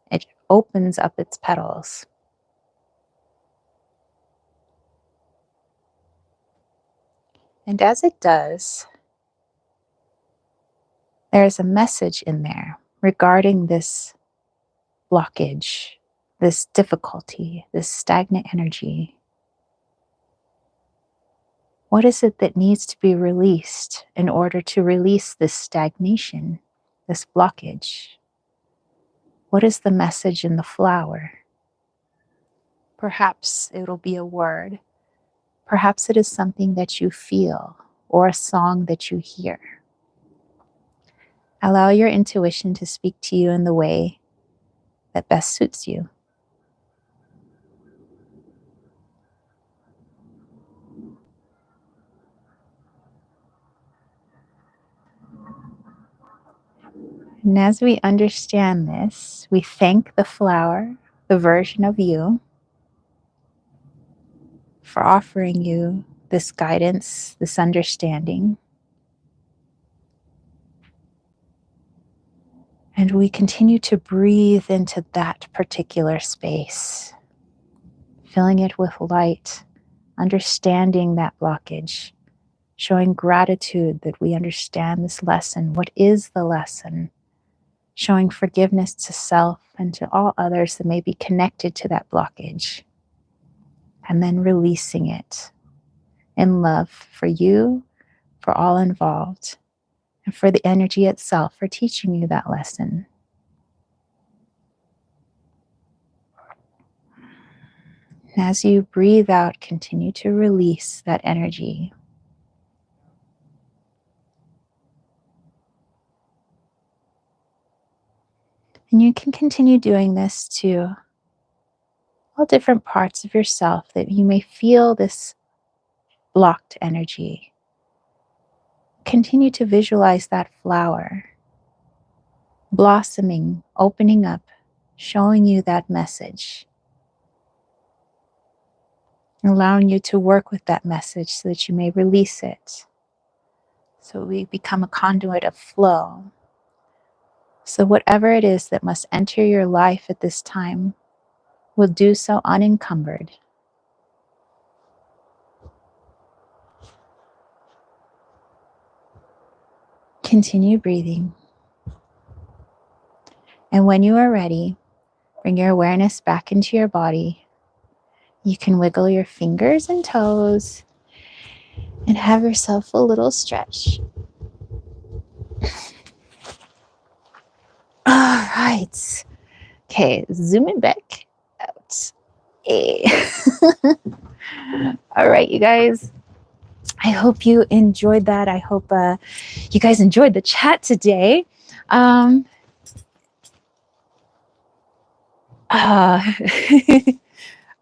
It opens up its petals. And as it does, there's a message in there regarding this blockage, this difficulty, this stagnant energy. What is it that needs to be released in order to release this stagnation, this blockage? What is the message in the flower? Perhaps it'll be a word. Perhaps it is something that you feel or a song that you hear. Allow your intuition to speak to you in the way that best suits you. And as we understand this, we thank the flower, the version of you, for offering you this guidance, this understanding. And we continue to breathe into that particular space, filling it with light, understanding that blockage, showing gratitude that we understand this lesson. What is the lesson? Showing forgiveness to self and to all others that may be connected to that blockage. And then releasing it in love for you, for all involved, and for the energy itself for teaching you that lesson. And as you breathe out, continue to release that energy. And you can continue doing this to all different parts of yourself that you may feel this blocked energy. Continue to visualize that flower blossoming, opening up, showing you that message, allowing you to work with that message so that you may release it. So we become a conduit of flow. So whatever it is that must enter your life at this time will do so unencumbered. Continue breathing. And when you are ready, bring your awareness back into your body. You can wiggle your fingers and toes and have yourself a little stretch. All right. Okay, zooming back out. Hey. All right, you guys. I hope you enjoyed that. I hope you guys enjoyed the chat today.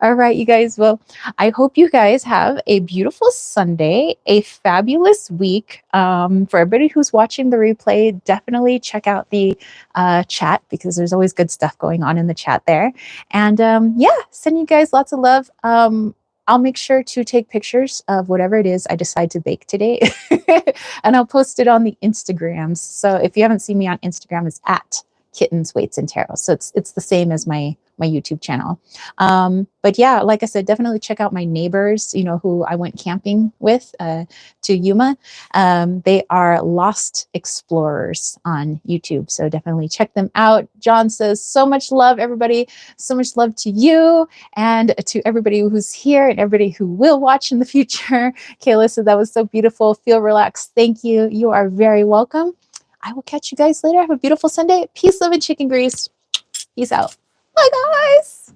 All right, you guys. Well, I hope you guys have a beautiful Sunday, a fabulous week. For everybody who's watching the replay, definitely check out the chat because there's always good stuff going on in the chat there. And yeah, send you guys lots of love. I'll make sure to take pictures of whatever it is I decide to bake today. And I'll post it on the Instagrams. So if you haven't seen me on Instagram, it's at Kittens, Weights, and Tarot. So it's the same as my YouTube channel. But yeah, like I said, definitely check out my neighbors, who I went camping with to Yuma. They are Lost Explorers on YouTube. So definitely check them out. John says, so much love, everybody. So much love to you and to everybody who's here and everybody who will watch in the future. Kayla said that was so beautiful. Feel relaxed. Thank you. You are very welcome. I will catch you guys later. Have a beautiful Sunday. Peace, love, and chicken grease. Peace out. Bye, guys.